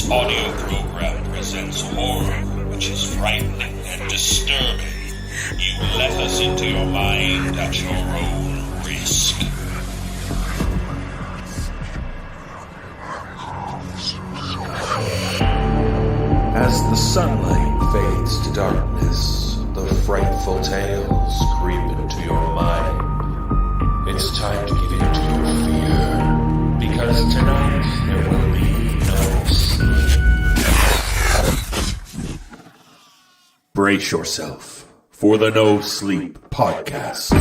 This audio program presents horror, which is frightening and disturbing. You let us into your mind at your own risk. As the sunlight fades to darkness, the frightful tales creep into your mind. It's time to give in to your fear, because tonight there will be no sleep. Brace yourself for the No Sleep Podcast.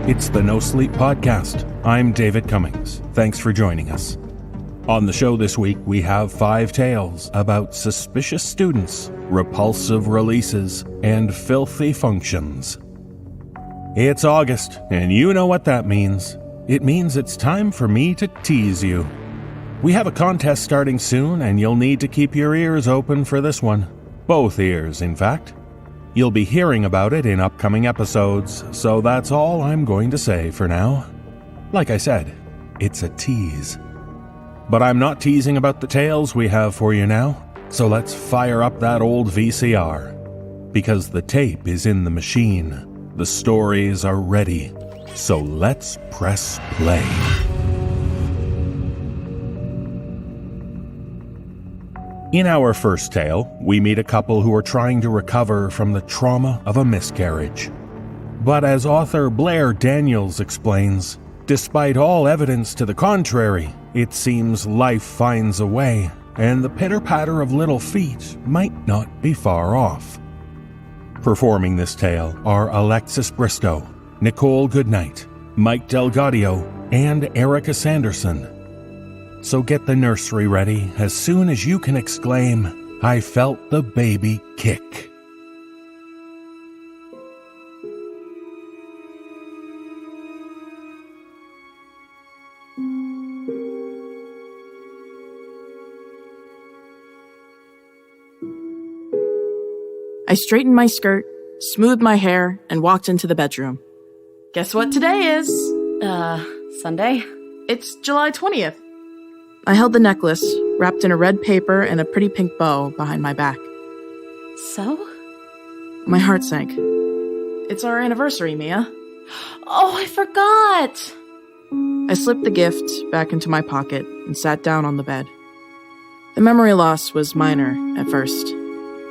It's the No Sleep Podcast. I'm David Cummings. Thanks for joining us. On the show this week, we have 5 tales about suspicious students, repulsive releases, and filthy functions. It's August, and you know what that means. It means it's time for me to tease you. We have a contest starting soon, and you'll need to keep your ears open for this one. Both ears, in fact. You'll be hearing about it in upcoming episodes, so that's all I'm going to say for now. Like I said, it's a tease. But I'm not teasing about the tales we have for you now, so let's fire up that old VCR. Because the tape is in the machine, the stories are ready, so let's press play. In our first tale, we meet a couple who are trying to recover from the trauma of a miscarriage. But as author Blair Daniels explains, despite all evidence to the contrary, it seems life finds a way, and the pitter-patter of little feet might not be far off. Performing this tale are Alexis Bristow, Nicole Goodnight, Mike Delgadio, and Erica Sanderson. So get the nursery ready as soon as you can exclaim, "I felt the baby kick." I straightened my skirt, smoothed my hair, and walked into the bedroom. Guess what today is? Sunday? It's July 20th. I held the necklace, wrapped in a red paper and a pretty pink bow, behind my back. So? My heart sank. It's our anniversary, Mia. Oh, I forgot! I slipped the gift back into my pocket and sat down on the bed. The memory loss was minor at first.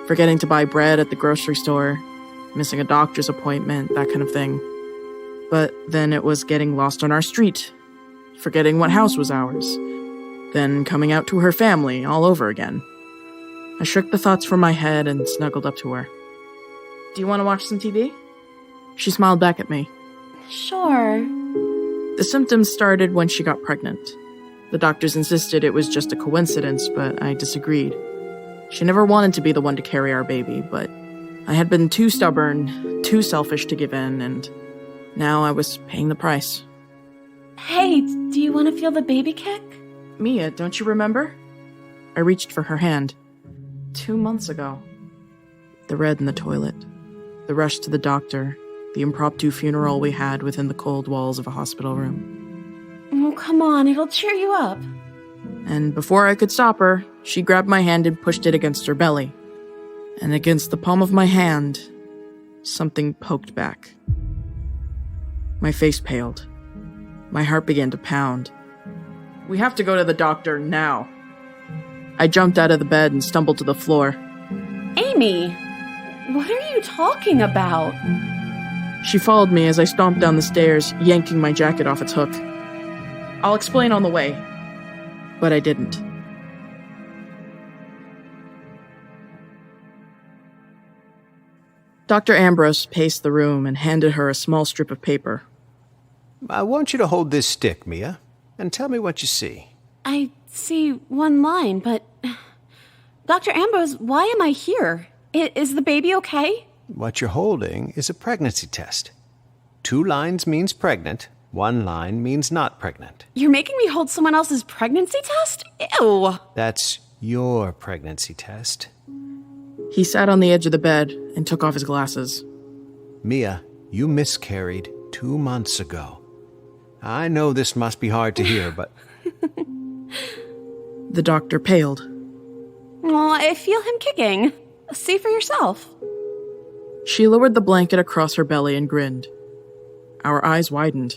Forgetting to buy bread at the grocery store, missing a doctor's appointment, that kind of thing. But then it was getting lost on our street, forgetting what house was ours, then coming out to her family all over again. I shook the thoughts from my head and snuggled up to her. "Do you want to watch some TV?" She smiled back at me. Sure. The symptoms started when she got pregnant. The doctors insisted it was just a coincidence, but I disagreed. She never wanted to be the one to carry our baby, but I had been too stubborn, too selfish to give in, and now I was paying the price. Hey, do you want to feel the baby kick? Mia, don't you remember? I reached for her hand. 2 months ago. The red in the toilet. The rush to the doctor. The impromptu funeral we had within the cold walls of a hospital room. Oh, come on, it'll cheer you up. And before I could stop her, she grabbed my hand and pushed it against her belly. And against the palm of my hand, something poked back. My face paled. My heart began to pound. "We have to go to the doctor now." I jumped out of the bed and stumbled to the floor. Amy, what are you talking about? She followed me as I stomped down the stairs, yanking my jacket off its hook. "I'll explain on the way." But I didn't. Dr. Ambrose paced the room and handed her a small strip of paper. "I want you to hold this stick, Mia, and tell me what you see." I see one line, but... Dr. Ambrose, why am I here? Is the baby okay? What you're holding is a pregnancy test. 2 lines means pregnant, One line means not pregnant. You're making me hold someone else's pregnancy test? Ew. That's your pregnancy test. He sat on the edge of the bed and took off his glasses. Mia, you miscarried 2 months ago. I know this must be hard to hear, but... The doctor paled. Well, I feel him kicking. See for yourself. She lowered the blanket across her belly and grinned. Our eyes widened.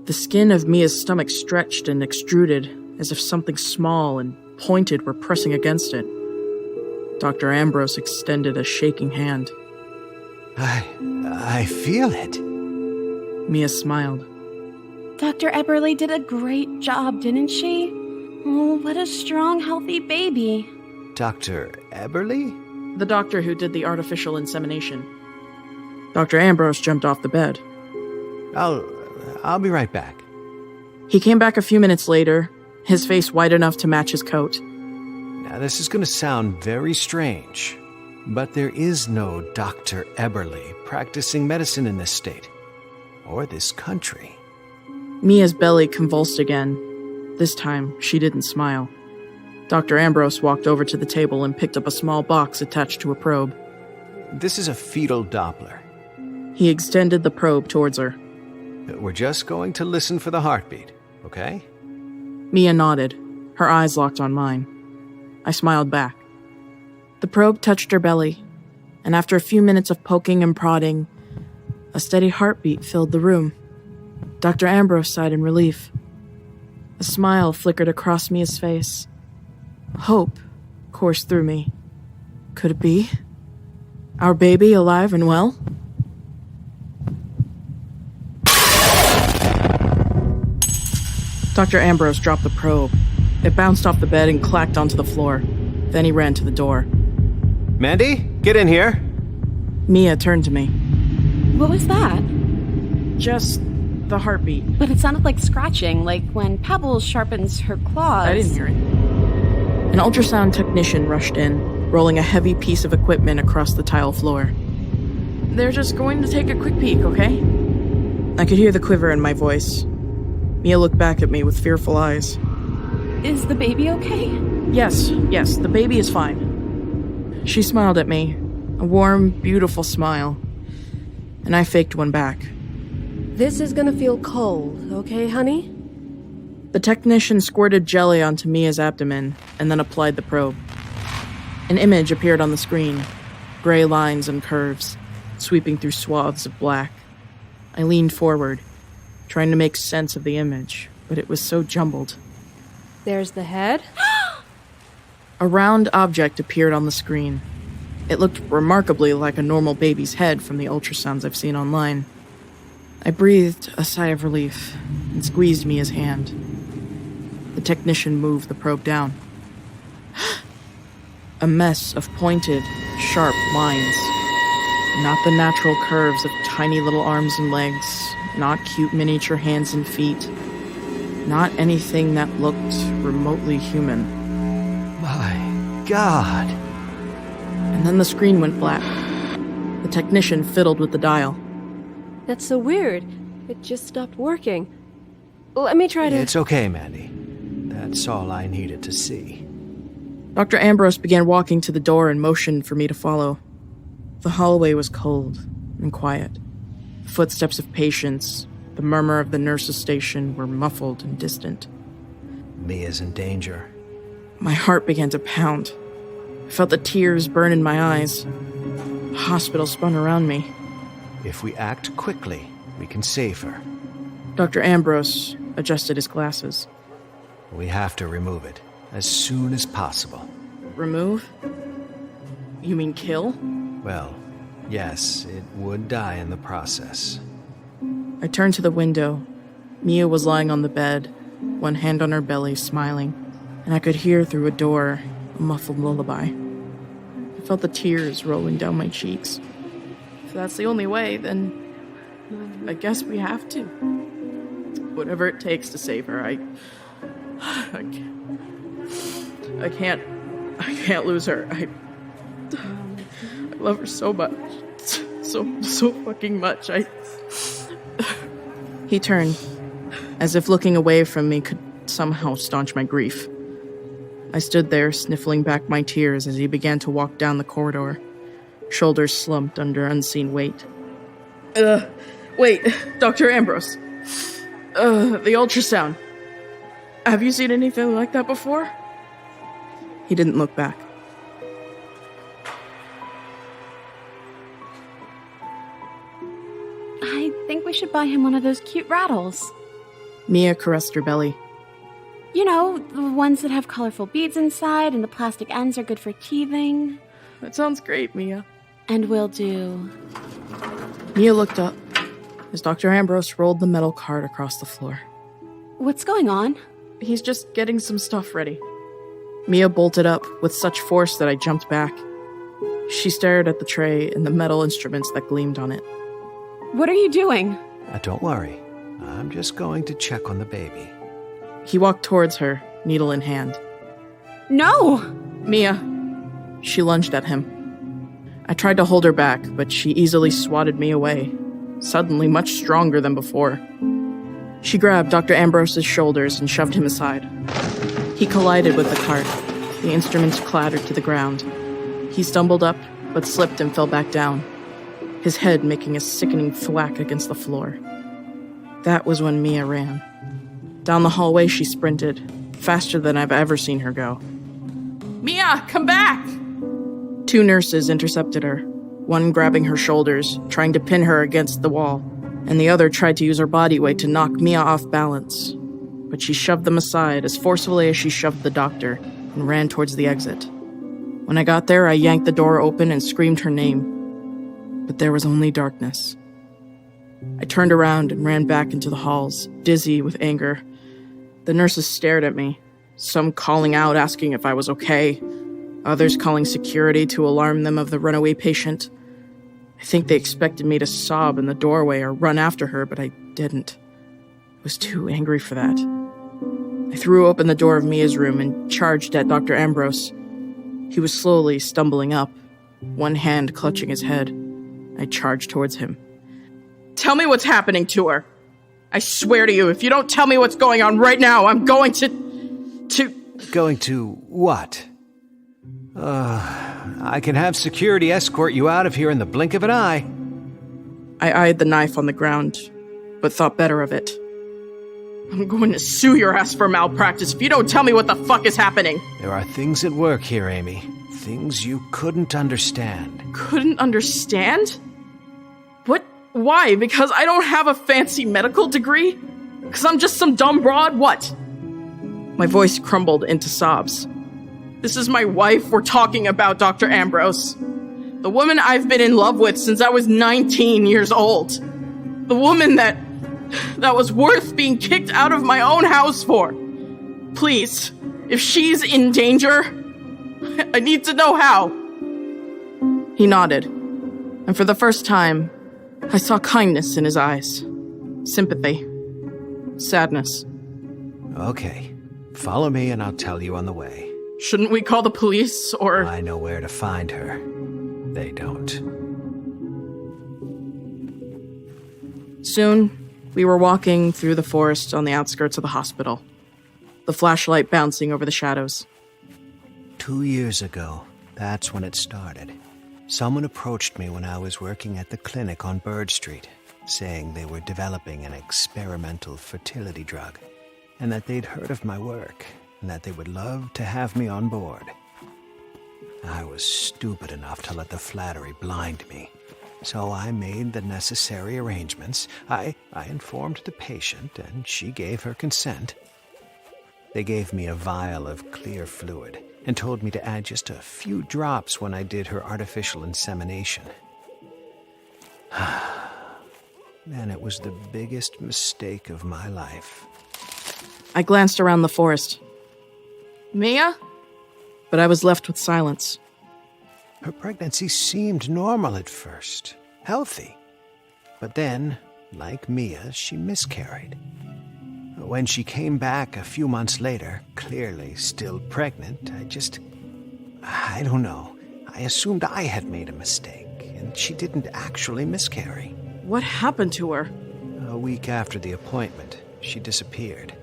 The skin of Mia's stomach stretched and extruded, as if something small and pointed were pressing against it. Dr. Ambrose extended a shaking hand. I feel it. Mia smiled. Dr. Eberly did a great job, didn't she? Oh, what a strong, healthy baby. Dr. Eberly? The doctor who did the artificial insemination. Dr. Ambrose jumped off the bed. I'll be right back. He came back a few minutes later, his face white enough to match his coat. Now, this is going to sound very strange, but there is no Dr. Eberly practicing medicine in this state, or this country. Mia's belly convulsed again. This time, she didn't smile. Dr. Ambrose walked over to the table and picked up a small box attached to a probe. This is a fetal Doppler. He extended the probe towards her. We're just going to listen for the heartbeat, okay? Mia nodded, her eyes locked on mine. I smiled back. The probe touched her belly, and after a few minutes of poking and prodding, a steady heartbeat filled the room. Dr. Ambrose sighed in relief. A smile flickered across Mia's face. Hope coursed through me. Could it be? Our baby alive and well? Dr. Ambrose dropped the probe. It bounced off the bed and clacked onto the floor. Then he ran to the door. Mandy, get in here. Mia turned to me. What was that? Just the heartbeat. But it sounded like scratching, like when Pebbles sharpens her claws. I didn't hear it. An ultrasound technician rushed in, rolling a heavy piece of equipment across the tile floor. They're just going to take a quick peek, okay? I could hear the quiver in my voice. Mia looked back at me with fearful eyes. Is the baby okay? Yes, the baby is fine. She smiled at me, a warm, beautiful smile, and I faked one back. This is gonna feel cold, okay, honey? The technician squirted jelly onto Mia's abdomen and then applied the probe. An image appeared on the screen, gray lines and curves, sweeping through swaths of black. I leaned forward, trying to make sense of the image, but it was so jumbled. There's the head. A round object appeared on the screen. It looked remarkably like a normal baby's head from the ultrasounds I've seen online. I breathed a sigh of relief and squeezed Mia's hand. The technician moved the probe down. A mess of pointed, sharp lines. Not the natural curves of tiny little arms and legs, not cute miniature hands and feet. Not anything that looked remotely human. My God. And then the screen went black. The technician fiddled with the dial. That's so weird. It just stopped working. Let me try to... It's okay, Mandy. That's all I needed to see. Dr. Ambrose began walking to the door and motioned for me to follow. The hallway was cold and quiet. The footsteps of patients, the murmur of the nurse's station were muffled and distant. Mia's in danger. My heart began to pound. I felt the tears burn in my eyes. The hospital spun around me. If we act quickly, we can save her. Dr. Ambrose adjusted his glasses. We have to remove it as soon as possible. Remove? You mean kill? Well, yes, it would die in the process. I turned to the window. Mia was lying on the bed, one hand on her belly, smiling, and I could hear through a door a muffled lullaby. I felt the tears rolling down my cheeks. If that's the only way, then I guess we have to. Whatever it takes to save her, I can't lose her. I love her so much. So fucking much. He turned, as if looking away from me could somehow staunch my grief. I stood there, sniffling back my tears as he began to walk down the corridor, shoulders slumped under unseen weight. Wait, Dr. Ambrose. The ultrasound. Have you seen anything like that before? He didn't look back. I think we should buy him one of those cute rattles. Mia caressed her belly. You know, the ones that have colorful beads inside and the plastic ends are good for teething. That sounds great, Mia. And we'll do... Mia looked up as Dr. Ambrose rolled the metal cart across the floor. What's going on? He's just getting some stuff ready. Mia bolted up with such force that I jumped back. She stared at the tray and the metal instruments that gleamed on it. What are you doing? Don't worry. I'm just going to check on the baby. He walked towards her, needle in hand. No! Mia. She lunged at him. I tried to hold her back, but she easily swatted me away, suddenly much stronger than before. She grabbed Dr. Ambrose's shoulders and shoved him aside. He collided with the cart. The instruments clattered to the ground. He stumbled up, but slipped and fell back down, his head making a sickening thwack against the floor. That was when Mia ran. Down the hallway she sprinted, faster than I've ever seen her go. Mia, come back! 2 nurses intercepted her, one grabbing her shoulders, trying to pin her against the wall, and the other tried to use her body weight to knock Mia off balance. But she shoved them aside as forcefully as she shoved the doctor and ran towards the exit. When I got there, I yanked the door open and screamed her name. But there was only darkness. I turned around and ran back into the halls, dizzy with anger. The nurses stared at me, some calling out asking if I was okay, others calling security to alarm them of the runaway patient. I think they expected me to sob in the doorway or run after her, but I didn't. I was too angry for that. I threw open the door of Mia's room and charged at Dr. Ambrose. He was slowly stumbling up, one hand clutching his head. I charged towards him. Tell me what's happening to her. I swear to you, if you don't tell me what's going on right now, I'm going to... Going to what? I can have security escort you out of here in the blink of an eye. I eyed the knife on the ground, but thought better of it. I'm going to sue your ass for malpractice if you don't tell me what the fuck is happening. There are things at work here, Amy. Things you couldn't understand. Couldn't understand? What? Why? Because I don't have a fancy medical degree? Because I'm just some dumb broad? What? My voice crumbled into sobs. This is my wife we're talking about, Dr. Ambrose. The woman I've been in love with since I was 19 years old. The woman that was worth being kicked out of my own house for. Please, if she's in danger, I need to know how. He nodded, and for the first time, I saw kindness in his eyes. Sympathy. Sadness. Okay. Follow me and I'll tell you on the way. Shouldn't we call the police, or... I know where to find her. They don't. Soon, we were walking through the forest on the outskirts of the hospital, the flashlight bouncing over the shadows. 2 years ago, that's when it started. Someone approached me when I was working at the clinic on Bird Street, saying they were developing an experimental fertility drug, and that they'd heard of my work, and that they would love to have me on board. I was stupid enough to let the flattery blind me, so I made the necessary arrangements. I informed the patient, and she gave her consent. They gave me a vial of clear fluid, and told me to add just a few drops when I did her artificial insemination. Man, it was the biggest mistake of my life. I glanced around the forest. Mia? But I was left with silence. Her pregnancy seemed normal at first, healthy. But then, like Mia, she miscarried. When she came back a few months later, clearly still pregnant, I don't know. I assumed I had made a mistake, and she didn't actually miscarry. What happened to her? A week after the appointment, she disappeared.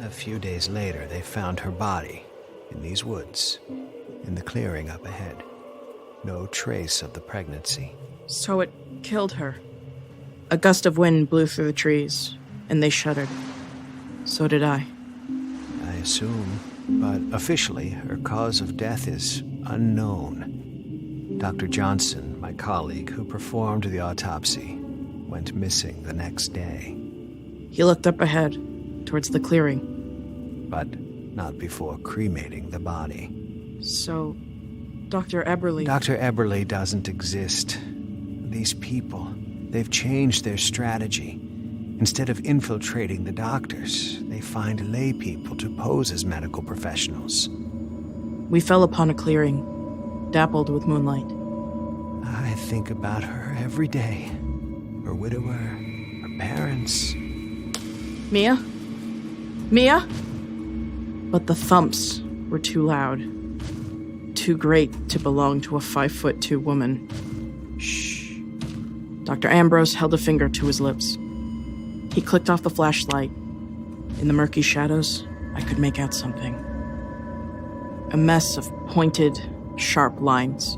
A few days later, they found her body in these woods, in the clearing up ahead. No trace of the pregnancy. So it killed her. A gust of wind blew through the trees, and they shuddered. So did I. I assume, but officially, her cause of death is unknown. Dr. Johnson, my colleague who performed the autopsy, went missing the next day. He looked up ahead, towards the clearing. But not before cremating the body. So, Dr. Eberly... Dr. Eberly doesn't exist. These people, they've changed their strategy. Instead of infiltrating the doctors, they find lay people to pose as medical professionals. We fell upon a clearing, dappled with moonlight. I think about her every day. Her widower, her parents. Mia? Mia? But the thumps were too loud. Too great to belong to a 5'2" woman. Shh. Dr. Ambrose held a finger to his lips. He clicked off the flashlight. In the murky shadows, I could make out something. A mess of pointed, sharp lines.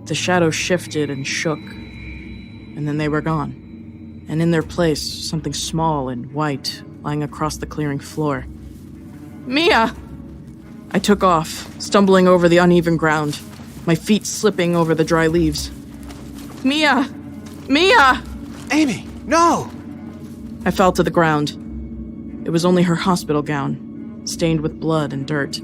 The shadows shifted and shook, and then they were gone. And in their place, something small and white lying across the clearing floor. Mia! I took off, stumbling over the uneven ground, my feet slipping over the dry leaves. Mia! Mia! Amy, no! I fell to the ground. It was only her hospital gown, stained with blood and dirt.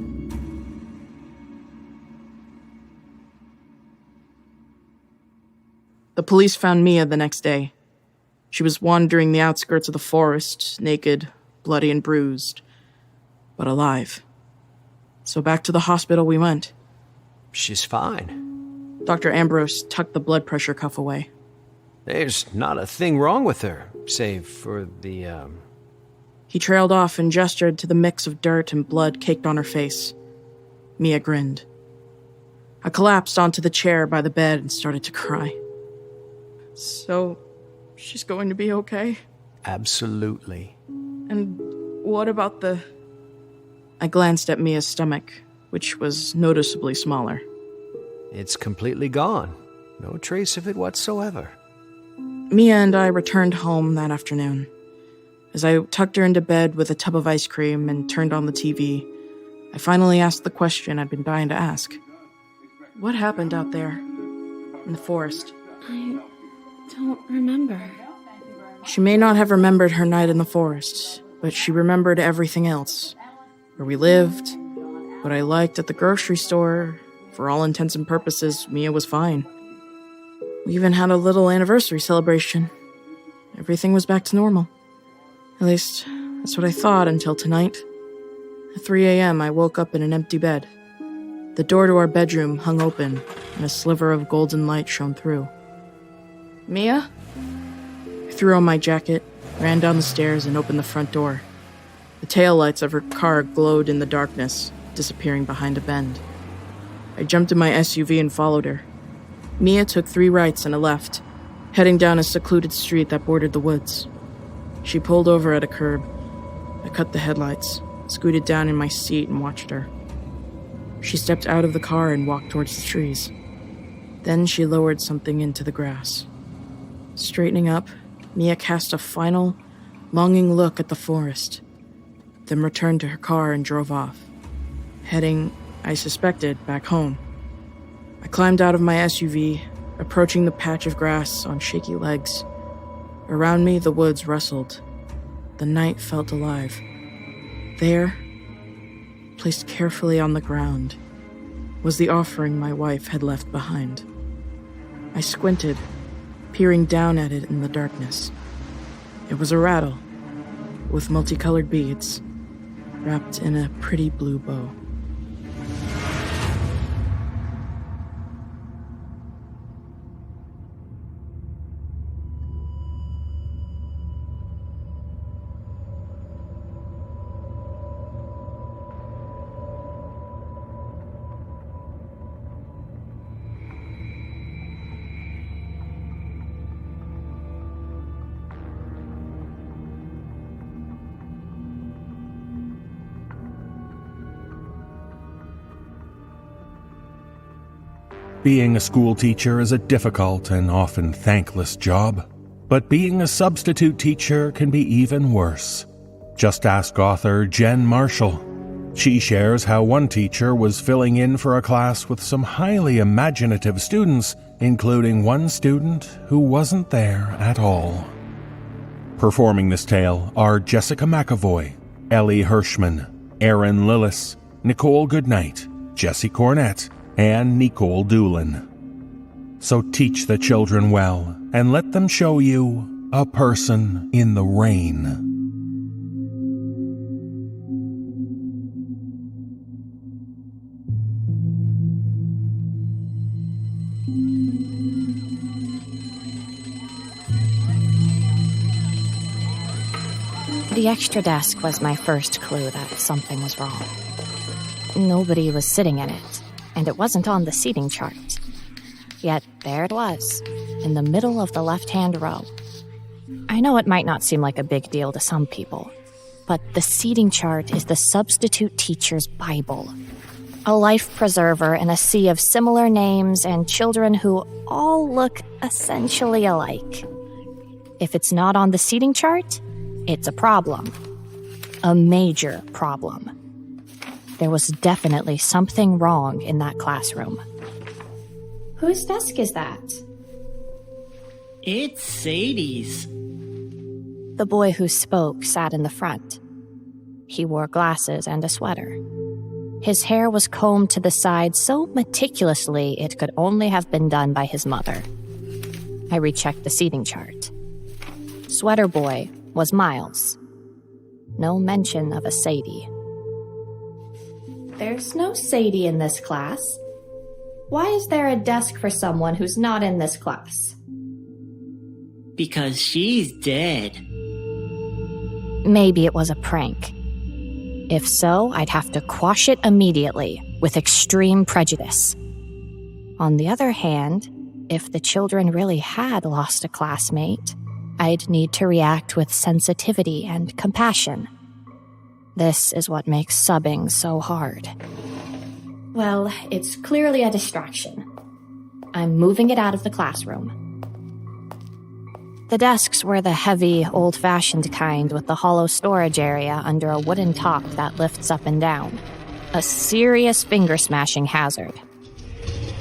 The police found Mia the next day. She was wandering the outskirts of the forest, naked, bloody and bruised, but alive. So back to the hospital we went. She's fine. Dr. Ambrose tucked the blood pressure cuff away. There's not a thing wrong with her, save for the, He trailed off and gestured to the mix of dirt and blood caked on her face. Mia grinned. I collapsed onto the chair by the bed and started to cry. So, she's going to be okay? Absolutely. And what about the... I glanced at Mia's stomach, which was noticeably smaller. It's completely gone. No trace of it whatsoever. Mia and I returned home that afternoon. As I tucked her into bed with a tub of ice cream and turned on the TV, I finally asked the question I'd been dying to ask. What happened out there in the forest? I don't remember. She may not have remembered her night in the forest, but she remembered everything else. Where we lived, what I liked at the grocery store. For all intents and purposes, Mia was fine. We even had a little anniversary celebration. Everything was back to normal. At least, that's what I thought until tonight. At 3 a.m., I woke up in an empty bed. The door to our bedroom hung open, and a sliver of golden light shone through. Mia? I threw on my jacket, ran down the stairs, and opened the front door. The taillights of her car glowed in the darkness, disappearing behind a bend. I jumped in my SUV and followed her. Mia took 3 rights and a left, heading down a secluded street that bordered the woods. She pulled over at a curb. I cut the headlights, scooted down in my seat, and watched her. She stepped out of the car and walked towards the trees. Then she lowered something into the grass. Straightening up, Mia cast a final, longing look at the forest, then returned to her car and drove off, heading, I suspected, back home. I climbed out of my SUV, approaching the patch of grass on shaky legs. Around me, the woods rustled. The night felt alive. There, placed carefully on the ground, was the offering my wife had left behind. I squinted, peering down at it in the darkness. It was a rattle, with multicolored beads, wrapped in a pretty blue bow. Being a school teacher is a difficult and often thankless job, but being a substitute teacher can be even worse. Just ask author Jen Marshall. She shares how one teacher was filling in for a class with some highly imaginative students, including one student who wasn't there at all. Performing this tale are Jessica McAvoy, Ellie Hirschman, Erin Lillis, Nicole Goodnight, Jessie Cornett, and Nicole Doolin. So teach the children well and let them show you a person in the rain. The extra desk was my first clue that something was wrong. Nobody was sitting in it, and it wasn't on the seating chart. Yet there it was, in the middle of the left-hand row. I know it might not seem like a big deal to some people, but the seating chart is the substitute teacher's Bible. A life preserver in a sea of similar names and children who all look essentially alike. If it's not on the seating chart, it's a problem. A major problem. There was definitely something wrong in that classroom. Whose desk is that? It's Sadie's. The boy who spoke sat in the front. He wore glasses and a sweater. His hair was combed to the side so meticulously it could only have been done by his mother. I rechecked the seating chart. Sweater boy was Miles. No mention of a Sadie. There's no Sadie in this class. Why is there a desk for someone who's not in this class? Because she's dead. Maybe it was a prank. If so, I'd have to quash it immediately, with extreme prejudice. On the other hand, if the children really had lost a classmate, I'd need to react with sensitivity and compassion. This is what makes subbing so hard. Well, it's clearly a distraction. I'm moving it out of the classroom. The desks were the heavy, old-fashioned kind with the hollow storage area under a wooden top that lifts up and down. A serious finger-smashing hazard.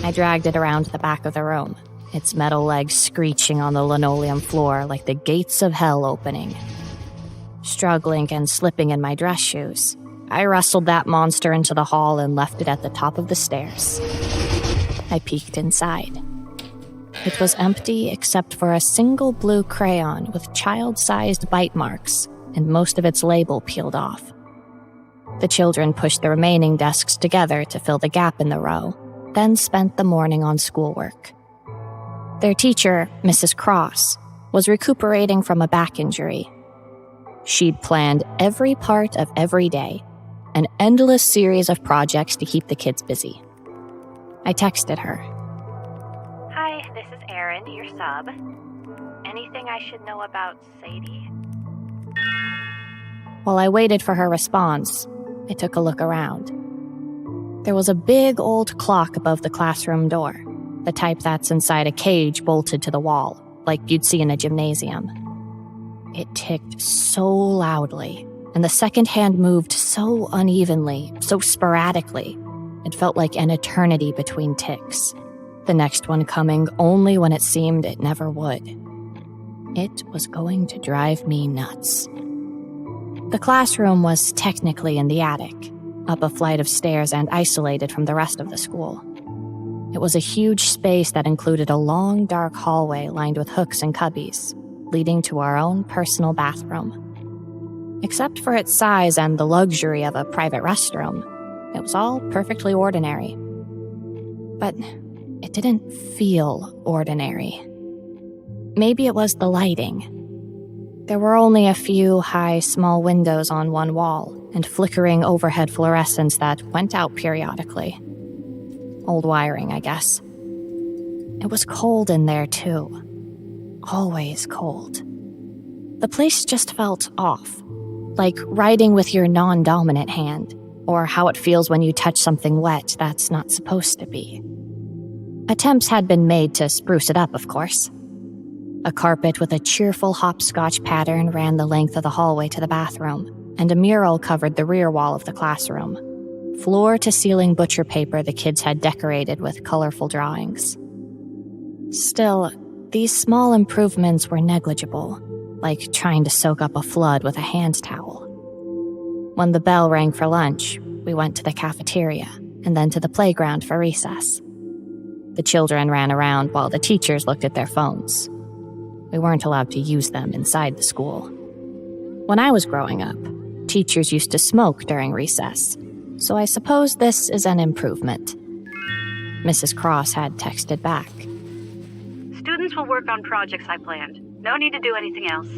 I dragged it around the back of the room, its metal legs screeching on the linoleum floor like the gates of hell opening. Struggling and slipping in my dress shoes, I wrestled that monster into the hall and left it at the top of the stairs. I peeked inside. It was empty except for a single blue crayon with child-sized bite marks and most of its label peeled off. The children pushed the remaining desks together to fill the gap in the row, then spent the morning on schoolwork. Their teacher, Mrs. Cross, was recuperating from a back injury. She'd planned every part of every day, an endless series of projects to keep the kids busy. I texted her. Hi, this is Erin, your sub. Anything I should know about Sadie? While I waited for her response, I took a look around. There was a big old clock above the classroom door, the type that's inside a cage bolted to the wall, like you'd see in a gymnasium. It ticked so loudly, and the second hand moved so unevenly, so sporadically, it felt like an eternity between ticks. The next one coming only when it seemed it never would. It was going to drive me nuts. The classroom was technically in the attic, up a flight of stairs and isolated from the rest of the school. It was a huge space that included a long, dark hallway lined with hooks and cubbies, leading to our own personal bathroom. Except for its size and the luxury of a private restroom, it was all perfectly ordinary. But it didn't feel ordinary. Maybe it was the lighting. There were only a few high, small windows on one wall and flickering overhead fluorescents that went out periodically. Old wiring, I guess. It was cold in there, too. Always cold. The place just felt off, like writing with your non-dominant hand, or how it feels when you touch something wet that's not supposed to be. Attempts had been made to spruce it up, of course. A carpet with a cheerful hopscotch pattern ran the length of the hallway to the bathroom, and a mural covered the rear wall of the classroom. Floor-to-ceiling butcher paper the kids had decorated with colorful drawings. Still, these small improvements were negligible, like trying to soak up a flood with a hand towel. When the bell rang for lunch, we went to the cafeteria and then to the playground for recess. The children ran around while the teachers looked at their phones. We weren't allowed to use them inside the school. When I was growing up, teachers used to smoke during recess, so I suppose this is an improvement. Mrs. Cross had texted back. Students will work on projects I planned. No need to do anything else.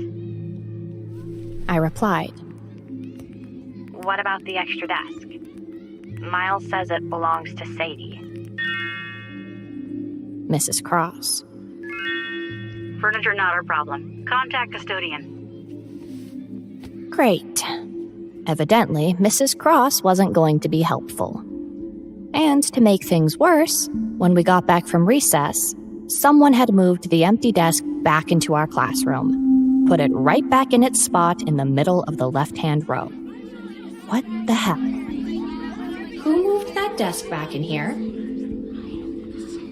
I replied. What about the extra desk? Miles says it belongs to Sadie. Mrs. Cross. Furniture not our problem. Contact custodian. Great. Evidently, Mrs. Cross wasn't going to be helpful. And to make things worse, when we got back from recess, someone had moved the empty desk back into our classroom, put it right back in its spot in the middle of the left-hand row. What the hell? Who moved that desk back in here?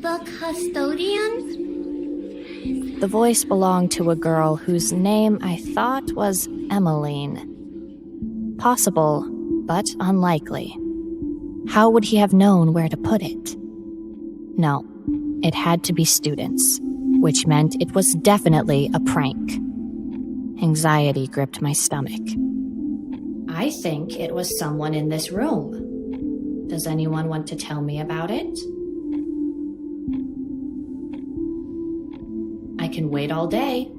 The custodian? The voice belonged to a girl whose name I thought was Emmeline. Possible, but unlikely. How would he have known where to put it? No, it had to be students, which meant it was definitely a prank. Anxiety gripped my stomach. I think it was someone in this room. Does anyone want to tell me about it? I can wait all day.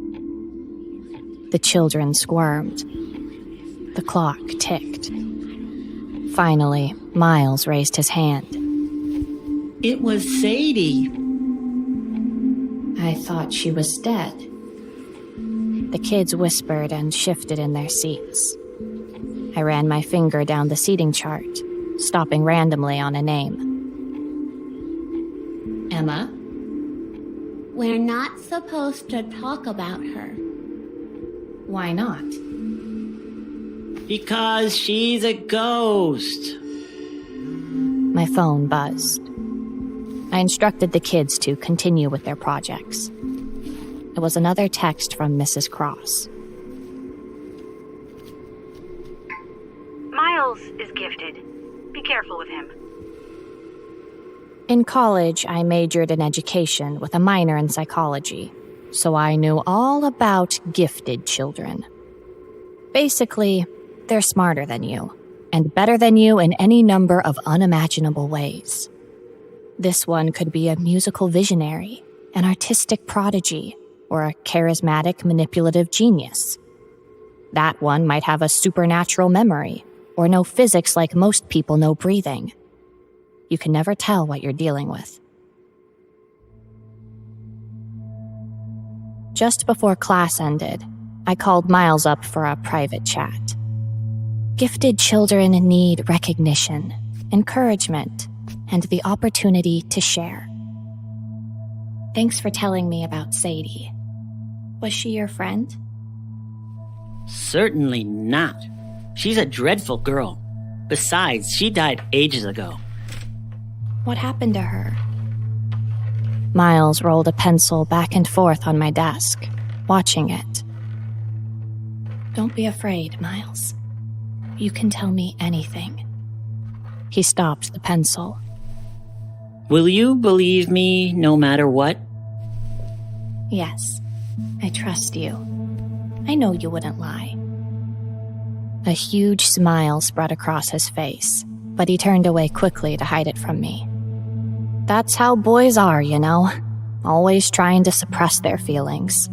The children squirmed. The clock ticked. Finally, Miles raised his hand. It was Sadie. I thought she was dead. The kids whispered and shifted in their seats. I ran my finger down the seating chart, stopping randomly on a name. Emma? We're not supposed to talk about her. Why not? Because she's a ghost. My phone buzzed. I instructed the kids to continue with their projects. It was another text from Mrs. Cross. Miles is gifted. Be careful with him. In college, I majored in education with a minor in psychology, so I knew all about gifted children. Basically, they're smarter than you, and better than you in any number of unimaginable ways. This one could be a musical visionary, an artistic prodigy, or a charismatic manipulative genius. That one might have a supernatural memory, or know physics like most people know breathing. You can never tell what you're dealing with. Just before class ended, I called Miles up for a private chat. Gifted children need recognition, encouragement, and the opportunity to share. Thanks for telling me about Sadie. Was she your friend? Certainly not. She's a dreadful girl. Besides, she died ages ago. What happened to her? Miles rolled a pencil back and forth on my desk, watching it. Don't be afraid, Miles. You can tell me anything. He stopped the pencil. Will you believe me no matter what? Yes, I trust you. I know you wouldn't lie. A huge smile spread across his face, but he turned away quickly to hide it from me. That's how boys are, you know, always trying to suppress their feelings.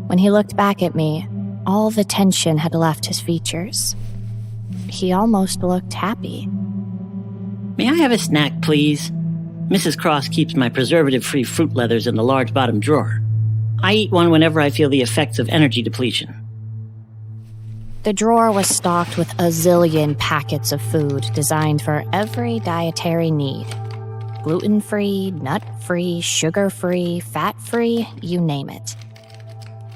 When he looked back at me, all the tension had left his features. He almost looked happy. May I have a snack, please? Mrs. Cross keeps my preservative-free fruit leathers in the large bottom drawer. I eat one whenever I feel the effects of energy depletion. The drawer was stocked with a zillion packets of food designed for every dietary need. Gluten-free, nut-free, sugar-free, fat-free, you name it.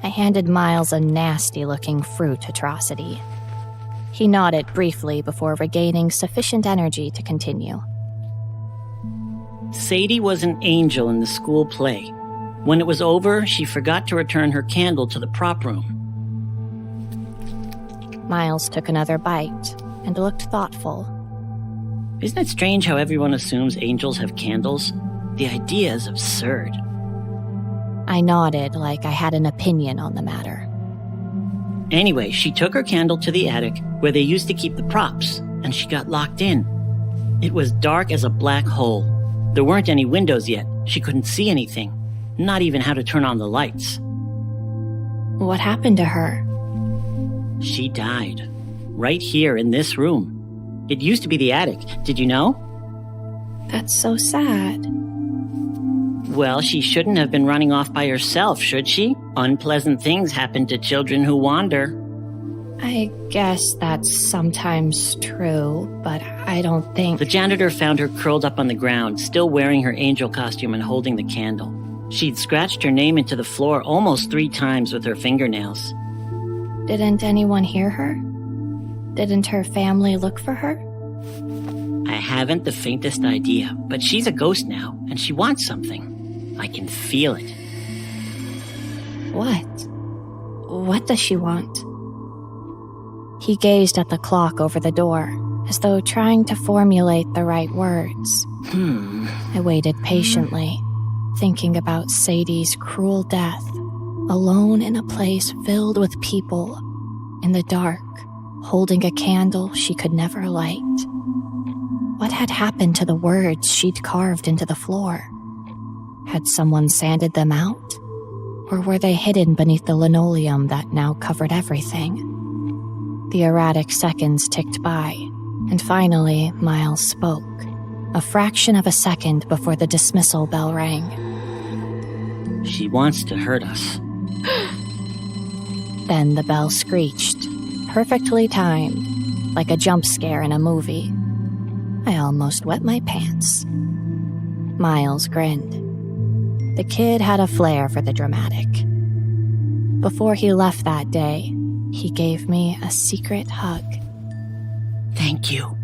I handed Miles a nasty-looking fruit atrocity. He nodded briefly before regaining sufficient energy to continue. Sadie was an angel in the school play. When it was over, she forgot to return her candle to the prop room. Miles took another bite and looked thoughtful. Isn't it strange how everyone assumes angels have candles? The idea is absurd. I nodded like I had an opinion on the matter. Anyway, she took her candle to the attic where they used to keep the props, and she got locked in. It was dark as a black hole. There weren't any windows yet. She couldn't see anything, not even how to turn on the lights. What happened to her? She died. Right here in this room. It used to be the attic. Did you know? That's so sad. Well, she shouldn't have been running off by herself, should she? Unpleasant things happen to children who wander. I guess that's sometimes true, but I don't think... The janitor found her curled up on the ground, still wearing her angel costume and holding the candle. She'd scratched her name into the floor almost 3 times with her fingernails. Didn't anyone hear her? Didn't her family look for her? I haven't the faintest idea, but she's a ghost now, and she wants something. I can feel it. What? What does she want? He gazed at the clock over the door, as though trying to formulate the right words. I waited patiently, thinking about Sadie's cruel death, alone in a place filled with people, in the dark, holding a candle she could never light. What had happened to the words she'd carved into the floor? Had someone sanded them out? Or were they hidden beneath the linoleum that now covered everything? The erratic seconds ticked by, and finally Miles spoke, a fraction of a second before the dismissal bell rang. She wants to hurt us. Then the bell screeched, perfectly timed, like a jump scare in a movie. I almost wet my pants. Miles grinned. The kid had a flair for the dramatic. Before he left that day, he gave me a secret hug. Thank you.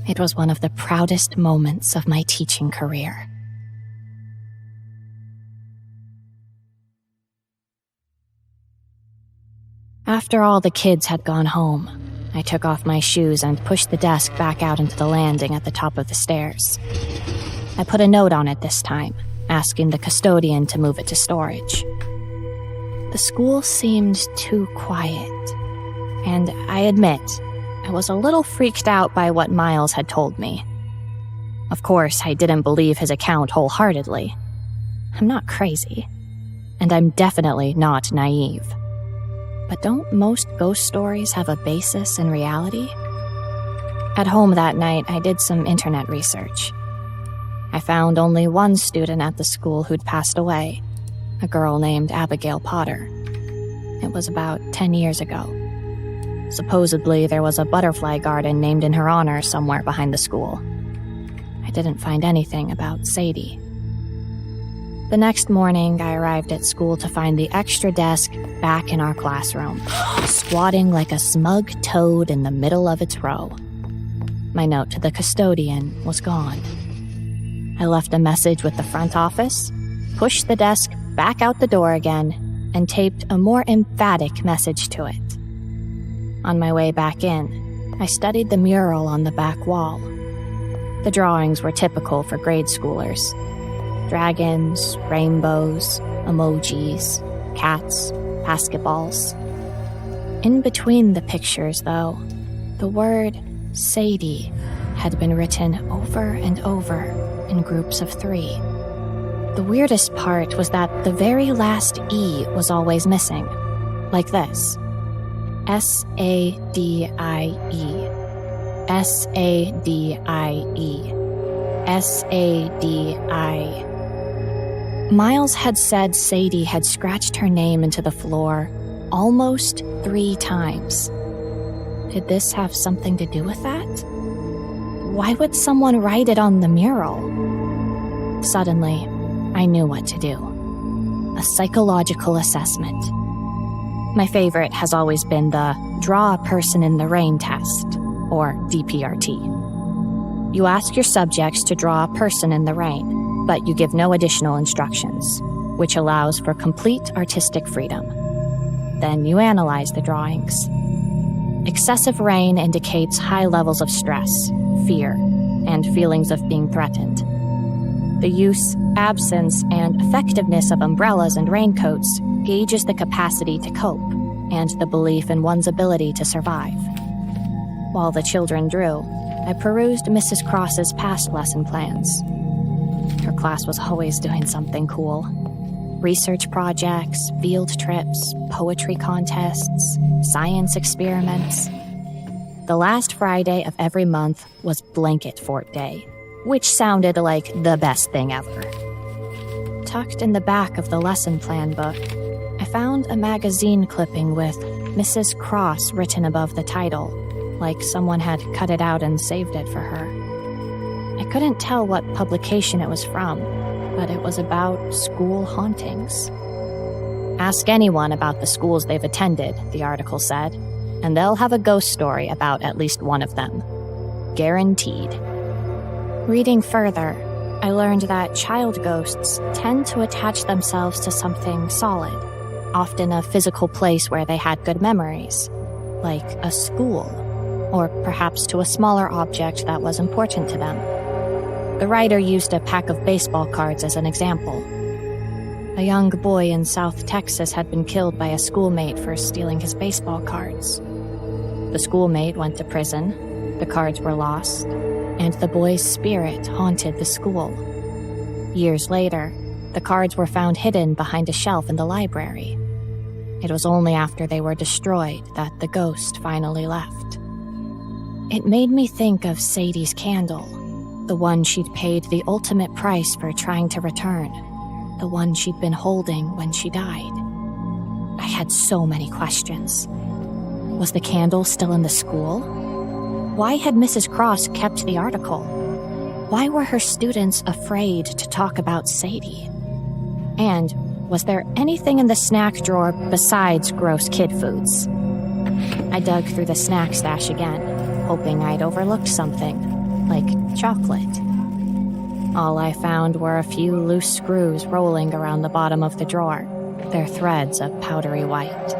It was one of the proudest moments of my teaching career. After all the kids had gone home, I took off my shoes and pushed the desk back out into the landing at the top of the stairs. I put a note on it this time, asking the custodian to move it to storage. The school seemed too quiet, and I admit, I was a little freaked out by what Miles had told me. Of course, I didn't believe his account wholeheartedly. I'm not crazy, and I'm definitely not naive. But don't most ghost stories have a basis in reality? At home that night, I did some internet research. I found only one student at the school who'd passed away, a girl named Abigail Potter. It was about 10 years ago. Supposedly, there was a butterfly garden named in her honor somewhere behind the school. I didn't find anything about Sadie. The next morning, I arrived at school to find the extra desk back in our classroom, squatting like a smug toad in the middle of its row. My note to the custodian was gone. I left a message with the front office, pushed the desk back out the door again, and taped a more emphatic message to it. On my way back in, I studied the mural on the back wall. The drawings were typical for grade schoolers. Dragons, rainbows, emojis, cats, basketballs. In between the pictures, though, the word Sadie had been written over and over in groups of 3. The weirdest part was that the very last E was always missing, like this. S-A-D-I-E. S-A-D-I-E. S-A-D-I. Miles had said Sadie had scratched her name into the floor almost 3 times. Did this have something to do with that? Why would someone write it on the mural? Suddenly, I knew what to do. A psychological assessment. My favorite has always been the Draw a Person in the Rain test, or DPRT. You ask your subjects to draw a person in the rain, but you give no additional instructions, which allows for complete artistic freedom. Then you analyze the drawings. Excessive rain indicates high levels of stress, fear, and feelings of being threatened. The use, absence, and effectiveness of umbrellas and raincoats gauges the capacity to cope and the belief in one's ability to survive. While the children drew, I perused Mrs. Cross's past lesson plans. Her class was always doing something cool. Research projects, field trips, poetry contests, science experiments. The last Friday of every month was Blanket Fort Day, which sounded like the best thing ever. Tucked in the back of the lesson plan book, I found a magazine clipping with Mrs. Cross written above the title, like someone had cut it out and saved it for her. I couldn't tell what publication it was from, but it was about school hauntings. Ask anyone about the schools they've attended, the article said, and they'll have a ghost story about at least one of them. Guaranteed. Reading further, I learned that child ghosts tend to attach themselves to something solid, often a physical place where they had good memories, like a school, or perhaps to a smaller object that was important to them. The writer used a pack of baseball cards as an example. A young boy in South Texas had been killed by a schoolmate for stealing his baseball cards. The schoolmate went to prison, the cards were lost, and the boy's spirit haunted the school. Years later, the cards were found hidden behind a shelf in the library. It was only after they were destroyed that the ghost finally left. It made me think of Sadie's candle, the one she'd paid the ultimate price for trying to return, the one she'd been holding when she died. I had so many questions. Was the candle still in the school? Why had Mrs. Cross kept the article? Why were her students afraid to talk about Sadie? And was there anything in the snack drawer besides gross kid foods? I dug through the snack stash again, hoping I'd overlooked something, like chocolate. All I found were a few loose screws rolling around the bottom of the drawer, their threads of powdery white.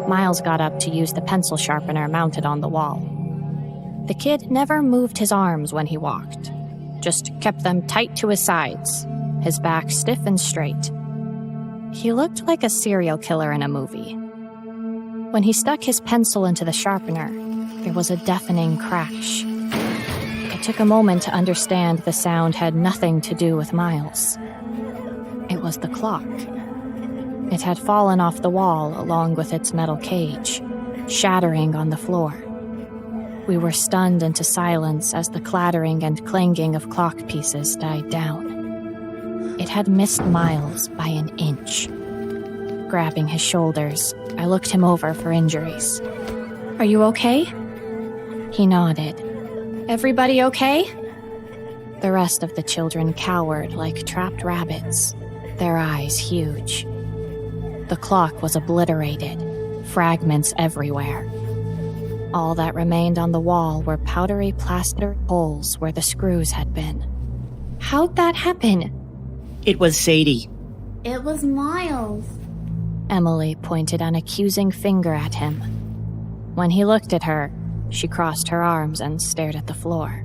Miles got up to use the pencil sharpener mounted on the wall. The kid never moved his arms when he walked, just kept them tight to his sides, his back stiff and straight. He looked like a serial killer in a movie. When he stuck his pencil into the sharpener, there was a deafening crash. It took a moment to understand the sound had nothing to do with Miles. It was the clock. It had fallen off the wall along with its metal cage, shattering on the floor. We were stunned into silence as the clattering and clanging of clock pieces died down. It had missed Miles by an inch. Grabbing his shoulders, I looked him over for injuries. "Are you okay?" He nodded. "Everybody okay?" The rest of the children cowered like trapped rabbits, their eyes huge. The clock was obliterated, fragments everywhere. All that remained on the wall were powdery plaster holes where the screws had been. How'd that happen? It was Sadie. It was Miles. Emily pointed an accusing finger at him. When he looked at her, she crossed her arms and stared at the floor.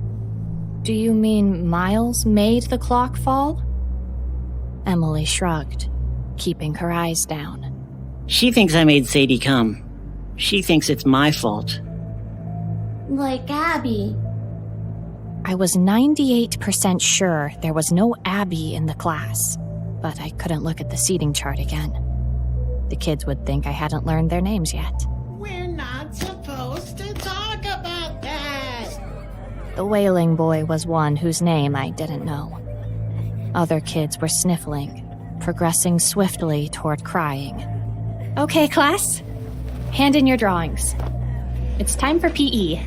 "Do you mean Miles made the clock fall?" Emily shrugged, keeping her eyes down. She thinks I made Sadie come. She thinks it's my fault. Like Abby. I was 98% sure there was no Abby in the class, but I couldn't look at the seating chart again. The kids would think I hadn't learned their names yet. We're not supposed to talk about that. The wailing boy was one whose name I didn't know. Other kids were sniffling, progressing swiftly toward crying. "Okay, class. Hand in your drawings. It's time for PE."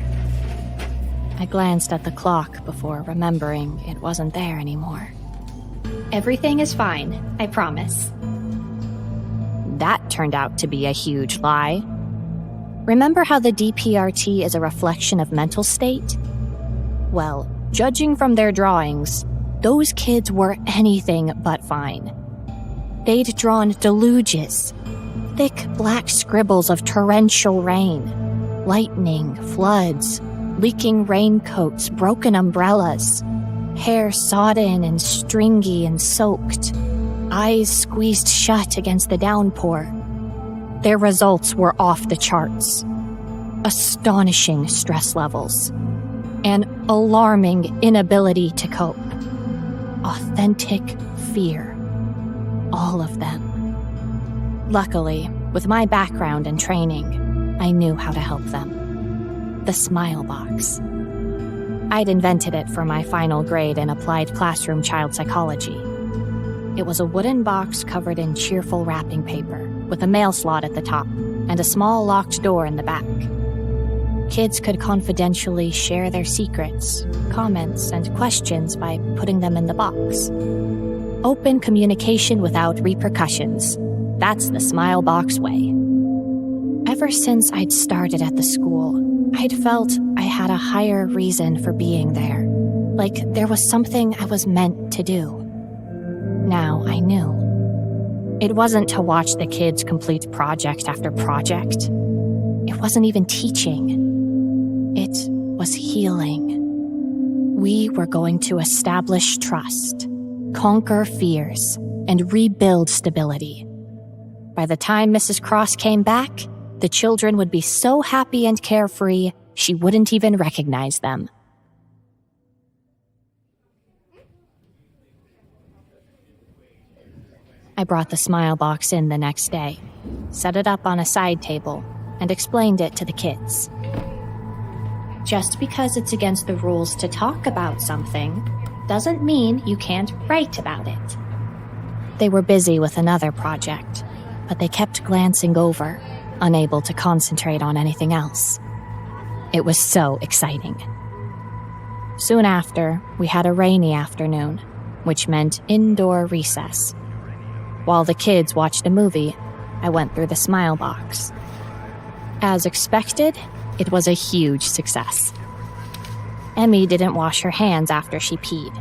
I glanced at the clock before remembering it wasn't there anymore. Everything is fine, I promise. That turned out to be a huge lie. Remember how the DPRT is a reflection of mental state? Well, judging from their drawings, those kids were anything but fine. They'd drawn deluges, thick black scribbles of torrential rain, lightning, floods, leaking raincoats, broken umbrellas, hair sodden and stringy and soaked, eyes squeezed shut against the downpour. Their results were off the charts. Astonishing stress levels. An alarming inability to cope. Authentic fear. All of them. Luckily, with my background and training, I knew how to help them. The smile box. I'd invented it for my final grade in applied classroom child psychology. It was a wooden box covered in cheerful wrapping paper, with a mail slot at the top, and a small locked door in the back. Kids could confidentially share their secrets, comments, and questions by putting them in the box. Open communication without repercussions. That's the smile box way. Ever since I'd started at the school, I'd felt I had a higher reason for being there. Like there was something I was meant to do. Now I knew. It wasn't to watch the kids complete project after project. It wasn't even teaching. It was healing. We were going to establish trust, conquer fears, and rebuild stability. By the time Mrs. Cross came back, the children would be so happy and carefree, she wouldn't even recognize them. I brought the smile box in the next day, set it up on a side table, and explained it to the kids. Just because it's against the rules to talk about something doesn't mean you can't write about it. They were busy with another project, but they kept glancing over, unable to concentrate on anything else. It was so exciting. Soon after, we had a rainy afternoon, which meant indoor recess. While the kids watched a movie, I went through the smile box. As expected, it was a huge success. Emmy didn't wash her hands after she peed.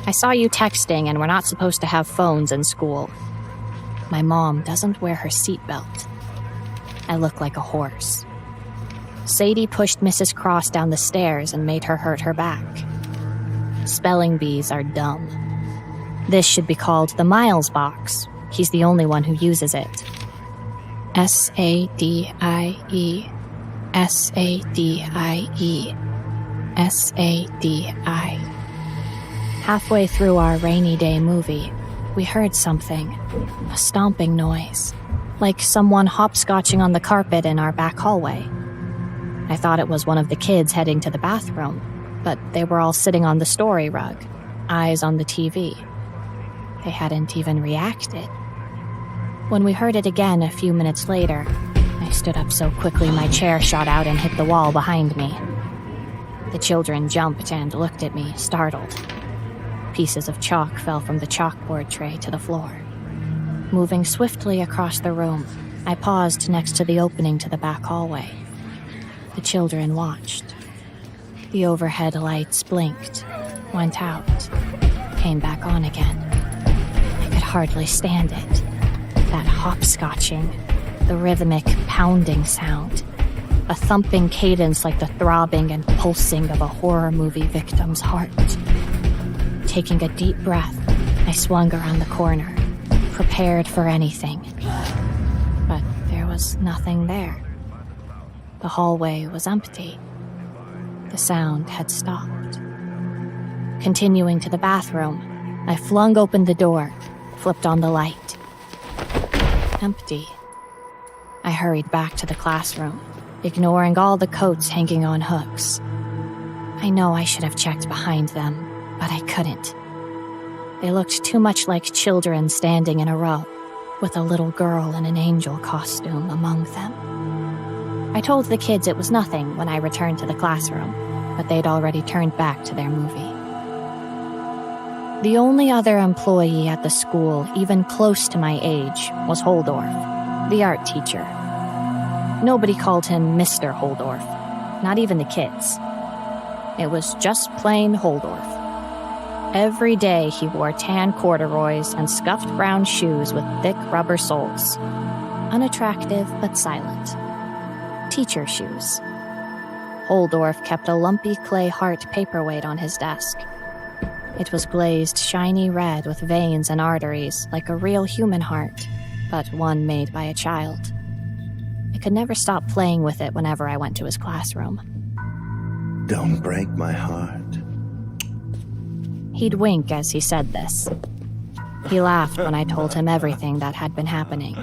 I saw you texting and we're not supposed to have phones in school. My mom doesn't wear her seatbelt. I look like a horse. Sadie pushed Mrs. Cross down the stairs and made her hurt her back. Spelling bees are dumb. This should be called the Miles box. He's the only one who uses it. S-A-D-I-E. S-A-D-I-E. S-A-D-I. Halfway through our rainy day movie, we heard something. A stomping noise. Like someone hopscotching on the carpet in our back hallway. I thought it was one of the kids heading to the bathroom, but they were all sitting on the story rug, eyes on the TV. They hadn't even reacted. When we heard it again a few minutes later, I stood up so quickly my chair shot out and hit the wall behind me. The children jumped and looked at me, startled. Pieces of chalk fell from the chalkboard tray to the floor. Moving swiftly across the room, I paused next to the opening to the back hallway. The children watched. The overhead lights blinked, went out, came back on again. I could hardly stand it. That hopscotching, the rhythmic pounding sound, a thumping cadence like the throbbing and pulsing of a horror movie victim's heart. Taking a deep breath, I swung around the corner, prepared for anything. But there was nothing there. The hallway was empty. The sound had stopped. Continuing to the bathroom, I flung open the door, flipped on the light. Empty. I hurried back to the classroom, ignoring all the coats hanging on hooks. I know I should have checked behind them, but I couldn't. They looked too much like children standing in a row, with a little girl in an angel costume among them. I told the kids it was nothing when I returned to the classroom, but they'd already turned back to their movie. The only other employee at the school even close to my age was Holdorf, the art teacher. Nobody called him Mr. Holdorf, not even the kids. It was just plain Holdorf. Every day he wore tan corduroys and scuffed brown shoes with thick rubber soles. Unattractive but silent. Teacher shoes. Holdorf kept a lumpy clay heart paperweight on his desk. It was glazed shiny red with veins and arteries like a real human heart, but one made by a child. I could never stop playing with it whenever I went to his classroom. Don't break my heart. He'd wink as he said this. He laughed when I told him everything that had been happening.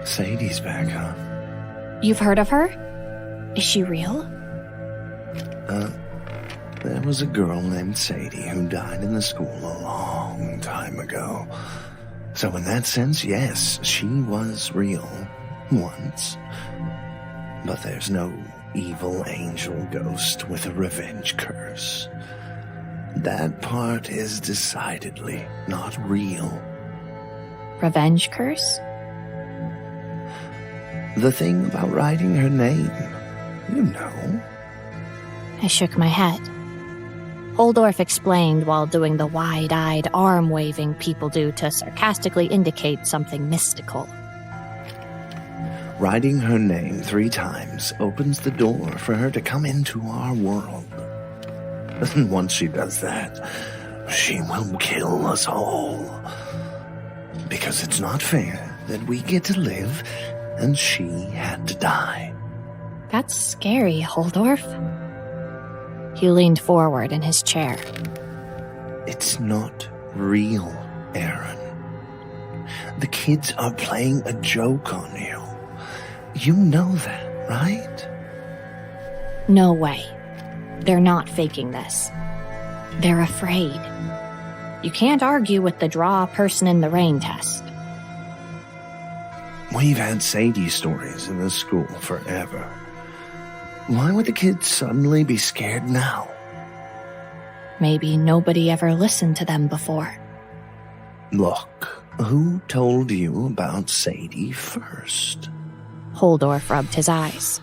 Sadie's back, huh? You've heard of her? Is she real? There was a girl named Sadie who died in the school a long time ago. So in that sense, yes, she was real. Once. But there's no evil angel ghost with a revenge curse. That part is decidedly not real. Revenge curse? The thing about writing her name, you know. I shook my head. Holdorf explained while doing the wide-eyed arm-waving people do to sarcastically indicate something mystical. Writing her name 3 times opens the door for her to come into our world. And once she does that, she will kill us all. Because it's not fair that we get to live and she had to die. That's scary, Holdorf. He leaned forward in his chair. It's not real, Aaron. The kids are playing a joke on you. You know that, right? No way. They're not faking this. They're afraid. You can't argue with the draw a person in the rain test. We've had Sadie stories in this school forever. Why would the kids suddenly be scared now? Maybe nobody ever listened to them before. Look, who told you about Sadie first? Holdorf rubbed his eyes.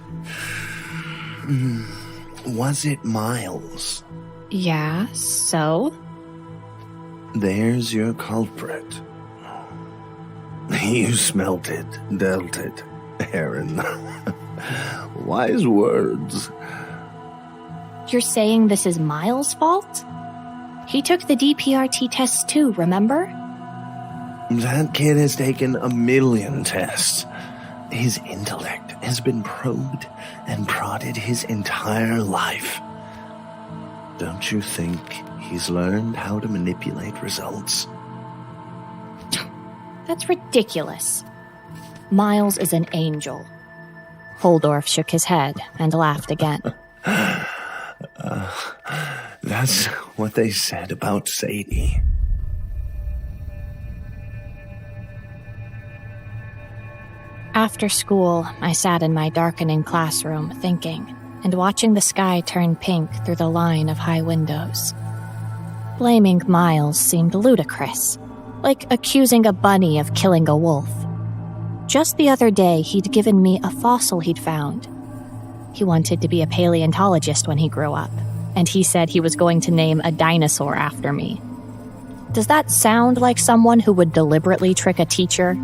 Was it Miles? Yeah, so? There's your culprit. You smelt it, dealt it, Aaron. Wise words. You're saying this is Miles' fault? He took the DPRT test too, remember? That kid has taken 1,000,000 tests. His intellect has been probed and prodded his entire life. Don't you think he's learned how to manipulate results? That's ridiculous. Miles is an angel. Holdorf shook his head and laughed again. That's what they said about Sadie. After school, I sat in my darkening classroom thinking and watching the sky turn pink through the line of high windows. Blaming Miles seemed ludicrous, like accusing a bunny of killing a wolf. Just the other day, he'd given me a fossil he'd found. He wanted to be a paleontologist when he grew up, and he said he was going to name a dinosaur after me. Does that sound like someone who would deliberately trick a teacher?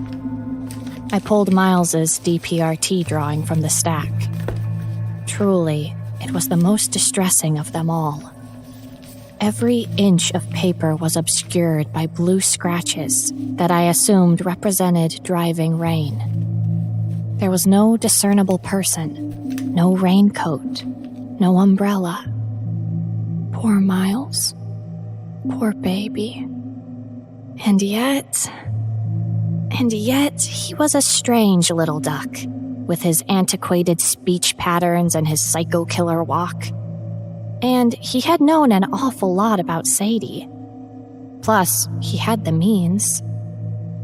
I pulled Miles's DPRT drawing from the stack. Truly, it was the most distressing of them all. Every inch of paper was obscured by blue scratches that I assumed represented driving rain. There was no discernible person, no raincoat, no umbrella. Poor Miles. Poor baby. And yet, he was a strange little duck, with his antiquated speech patterns and his psycho-killer walk. And he had known an awful lot about Sadie. Plus, he had the means.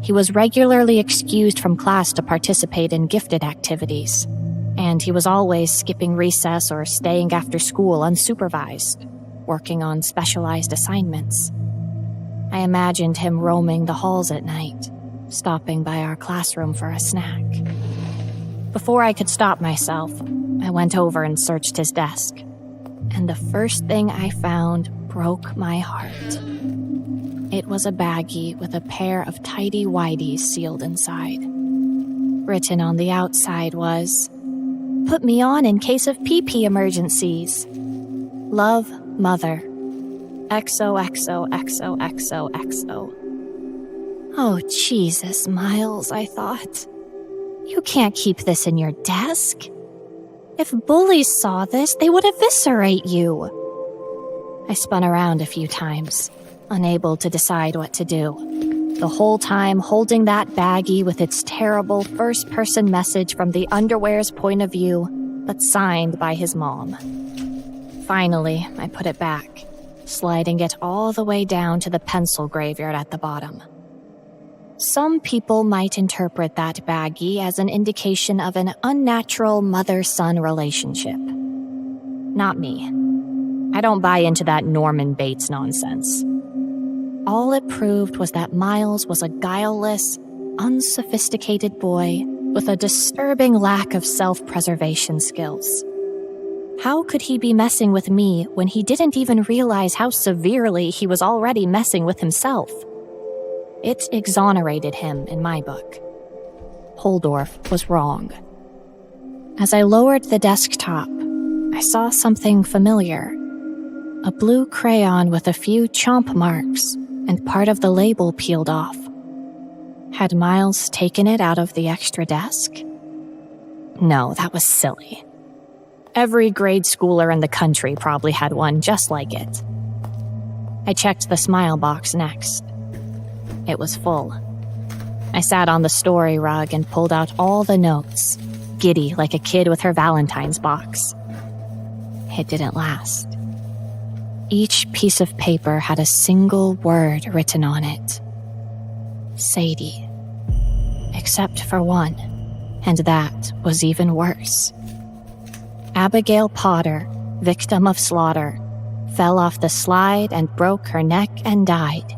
He was regularly excused from class to participate in gifted activities. And he was always skipping recess or staying after school unsupervised, working on specialized assignments. I imagined him roaming the halls at night, stopping by our classroom for a snack. Before I could stop myself, I went over and searched his desk. And the first thing I found broke my heart. It was a baggie with a pair of tighty-whities sealed inside. Written on the outside was, "Put me on in case of pee-pee emergencies. Love, Mother. XOXOXOXOXO." Oh, Jesus, Miles, I thought. You can't keep this in your desk. If bullies saw this, they would eviscerate you. I spun around a few times, unable to decide what to do. The whole time holding that baggie with its terrible first-person message from the underwear's point of view, but signed by his mom. Finally, I put it back, sliding it all the way down to the pencil graveyard at the bottom. Some people might interpret that baggie as an indication of an unnatural mother-son relationship. Not me. I don't buy into that Norman Bates nonsense. All it proved was that Miles was a guileless, unsophisticated boy with a disturbing lack of self-preservation skills. How could he be messing with me when he didn't even realize how severely he was already messing with himself? It exonerated him in my book. Holdorf was wrong. As I lowered the desktop, I saw something familiar. A blue crayon with a few chomp marks and part of the label peeled off. Had Miles taken it out of the extra desk? No, that was silly. Every grade schooler in the country probably had one just like it. I checked the smile box next. It was full. I sat on the story rug and pulled out all the notes, giddy like a kid with her Valentine's box. It didn't last. Each piece of paper had a single word written on it. Sadie. Except for one, and that was even worse. Abigail Potter, victim of slaughter, fell off the slide and broke her neck and died.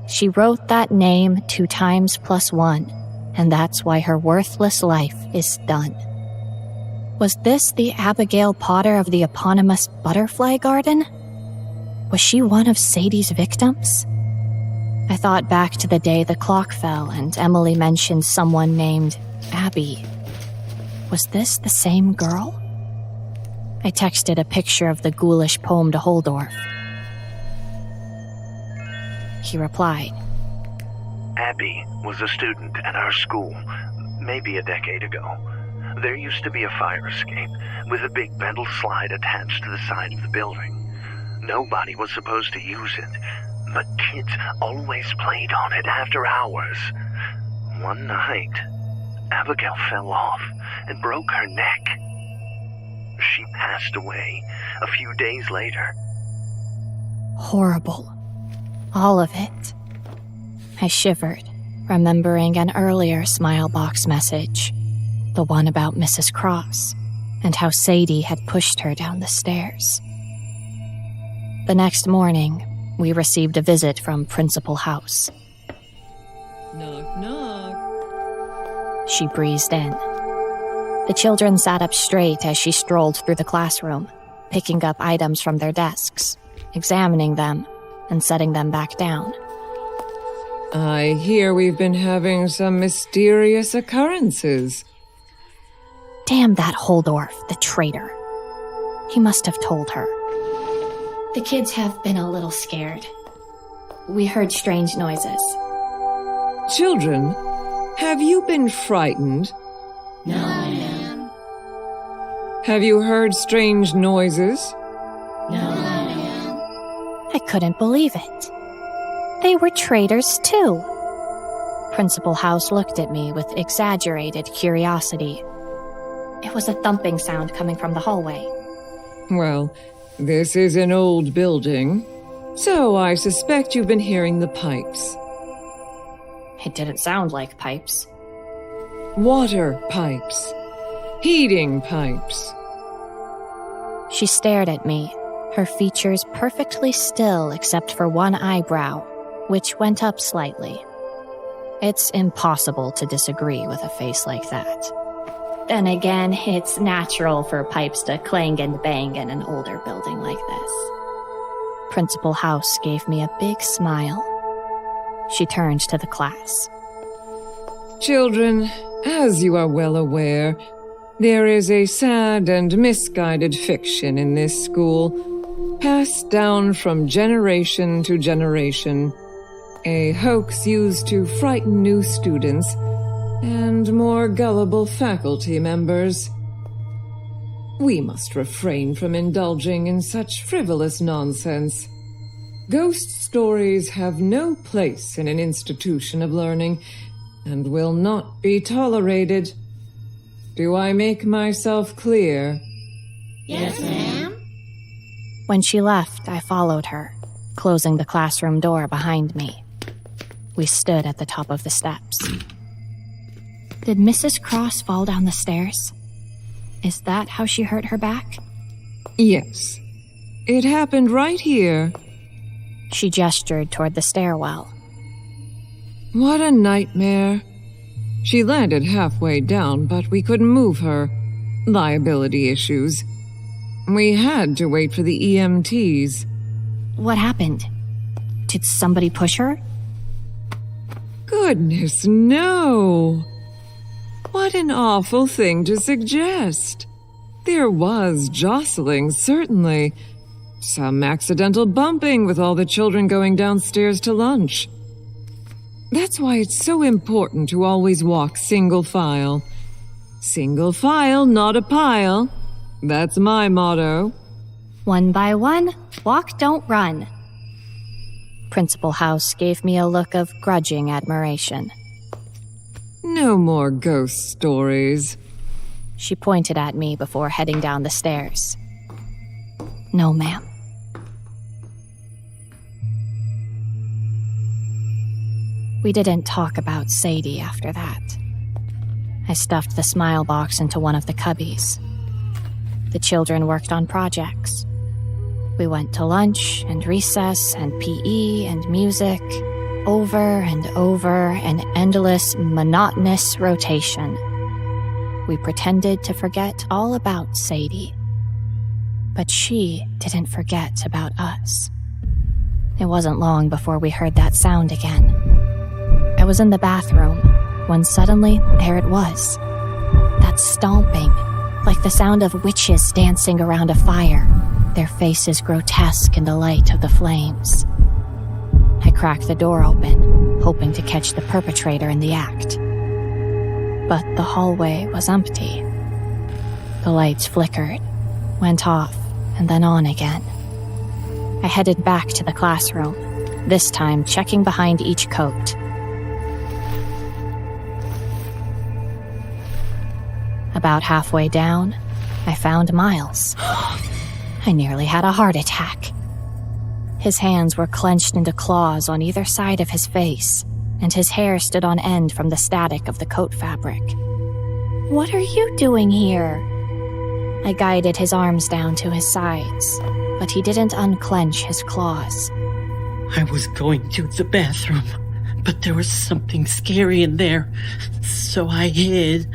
She wrote that name 2 times plus 1, and that's why her worthless life is done. Was this the Abigail Potter of the eponymous Butterfly Garden? Was she one of Sadie's victims? I thought back to the day the clock fell and Emily mentioned someone named Abby. Was this the same girl? I texted a picture of the ghoulish poem to Holdorf. He replied, Abby was a student at our school, maybe a decade ago. There used to be a fire escape with a big metal slide attached to the side of the building. Nobody was supposed to use it, but kids always played on it after hours. One night, Abigail fell off and broke her neck. She passed away a few days later. Horrible. All of it. I shivered, remembering an earlier smile box message, the one about Mrs. Cross, and how Sadie had pushed her down the stairs. The next morning, we received a visit from Principal House. Knock, knock. She breezed in. The children sat up straight as she strolled through the classroom, picking up items from their desks, examining them, and setting them back down. I hear we've been having some mysterious occurrences. Damn that Holdorf, the traitor. He must have told her. The kids have been a little scared. We heard strange noises. Children, have you been frightened? No, ma'am. Have you heard strange noises? No, ma'am. I couldn't believe it. They were traitors too. Principal House looked at me with exaggerated curiosity. It was a thumping sound coming from the hallway. Well, this is an old building, so I suspect you've been hearing the pipes. It didn't sound like pipes. Water pipes. Heating pipes. She stared at me, her features perfectly still except for one eyebrow, which went up slightly. It's impossible to disagree with a face like that. Then again, it's natural for pipes to clang and bang in an older building like this. Principal House gave me a big smile. She turned to the class. Children, as you are well aware, there is a sad and misguided fiction in this school, passed down from generation to generation. A hoax used to frighten new students and more gullible faculty members. We must refrain from indulging in such frivolous nonsense. Ghost stories have no place in an institution of learning and will not be tolerated. Do I make myself clear? Yes, ma'am. When she left, I followed her, closing the classroom door behind me. We stood at the top of the steps. Did Mrs. Cross fall down the stairs? Is that how she hurt her back? Yes. It happened right here. She gestured toward the stairwell. What a nightmare. She landed halfway down, but we couldn't move her. Liability issues. We had to wait for the EMTs. What happened? Did somebody push her? Goodness, no! What an awful thing to suggest. There was jostling, certainly. Some accidental bumping with all the children going downstairs to lunch. That's why it's so important to always walk single file. Single file, not a pile. That's my motto. One by one, walk, don't run. Principal House gave me a look of grudging admiration. No more ghost stories. She pointed at me before heading down the stairs. No, ma'am. We didn't talk about Sadie after that. I stuffed the smile box into one of the cubbies. The children worked on projects. We went to lunch and recess and PE and music, over and over, an endless, monotonous rotation. We pretended to forget all about Sadie. But she didn't forget about us. It wasn't long before we heard that sound again. I was in the bathroom when suddenly there it was. That stomping, like the sound of witches dancing around a fire, their faces grotesque in the light of the flames. I cracked the door open, hoping to catch the perpetrator in the act. But the hallway was empty. The lights flickered, went off, and then on again. I headed back to the classroom, this time checking behind each coat. About halfway down, I found Miles. I nearly had a heart attack. His hands were clenched into claws on either side of his face, and his hair stood on end from the static of the coat fabric. What are you doing here? I guided his arms down to his sides, but he didn't unclench his claws. I was going to the bathroom, but there was something scary in there, so I hid.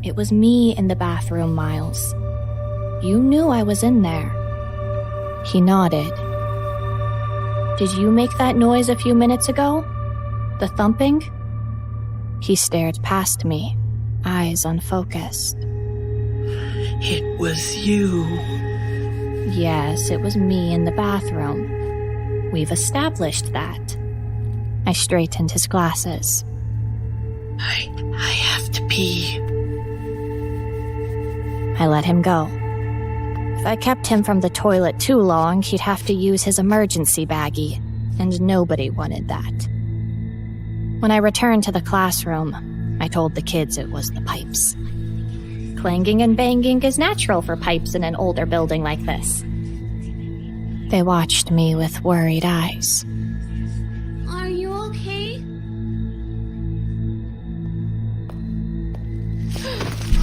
It was me in the bathroom, Miles. You knew I was in there. He nodded. Did you make that noise a few minutes ago? The thumping? He stared past me, eyes unfocused. It was you. Yes, it was me in the bathroom. We've established that. I straightened his glasses. I have to pee. I let him go. If I kept him from the toilet too long, he'd have to use his emergency baggie, and nobody wanted that. When I returned to the classroom, I told the kids it was the pipes. Clanging and banging is natural for pipes in an older building like this. They watched me with worried eyes. Are you okay?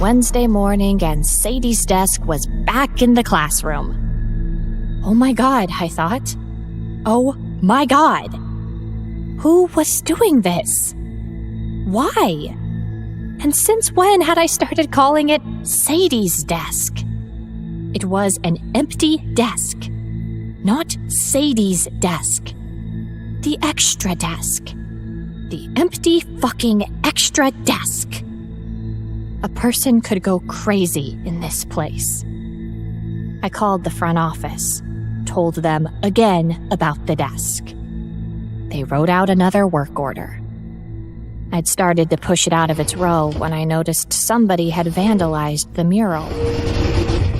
Wednesday morning and Sadie's desk was back in the classroom. Oh my God, I thought. Oh my God. Who was doing this? Why? And since when had I started calling it Sadie's desk? It was an empty desk, not Sadie's desk. The extra desk. The empty fucking extra desk. A person could go crazy in this place. I called the front office, told them again about the desk. They wrote out another work order. I'd started to push it out of its row when I noticed somebody had vandalized the mural.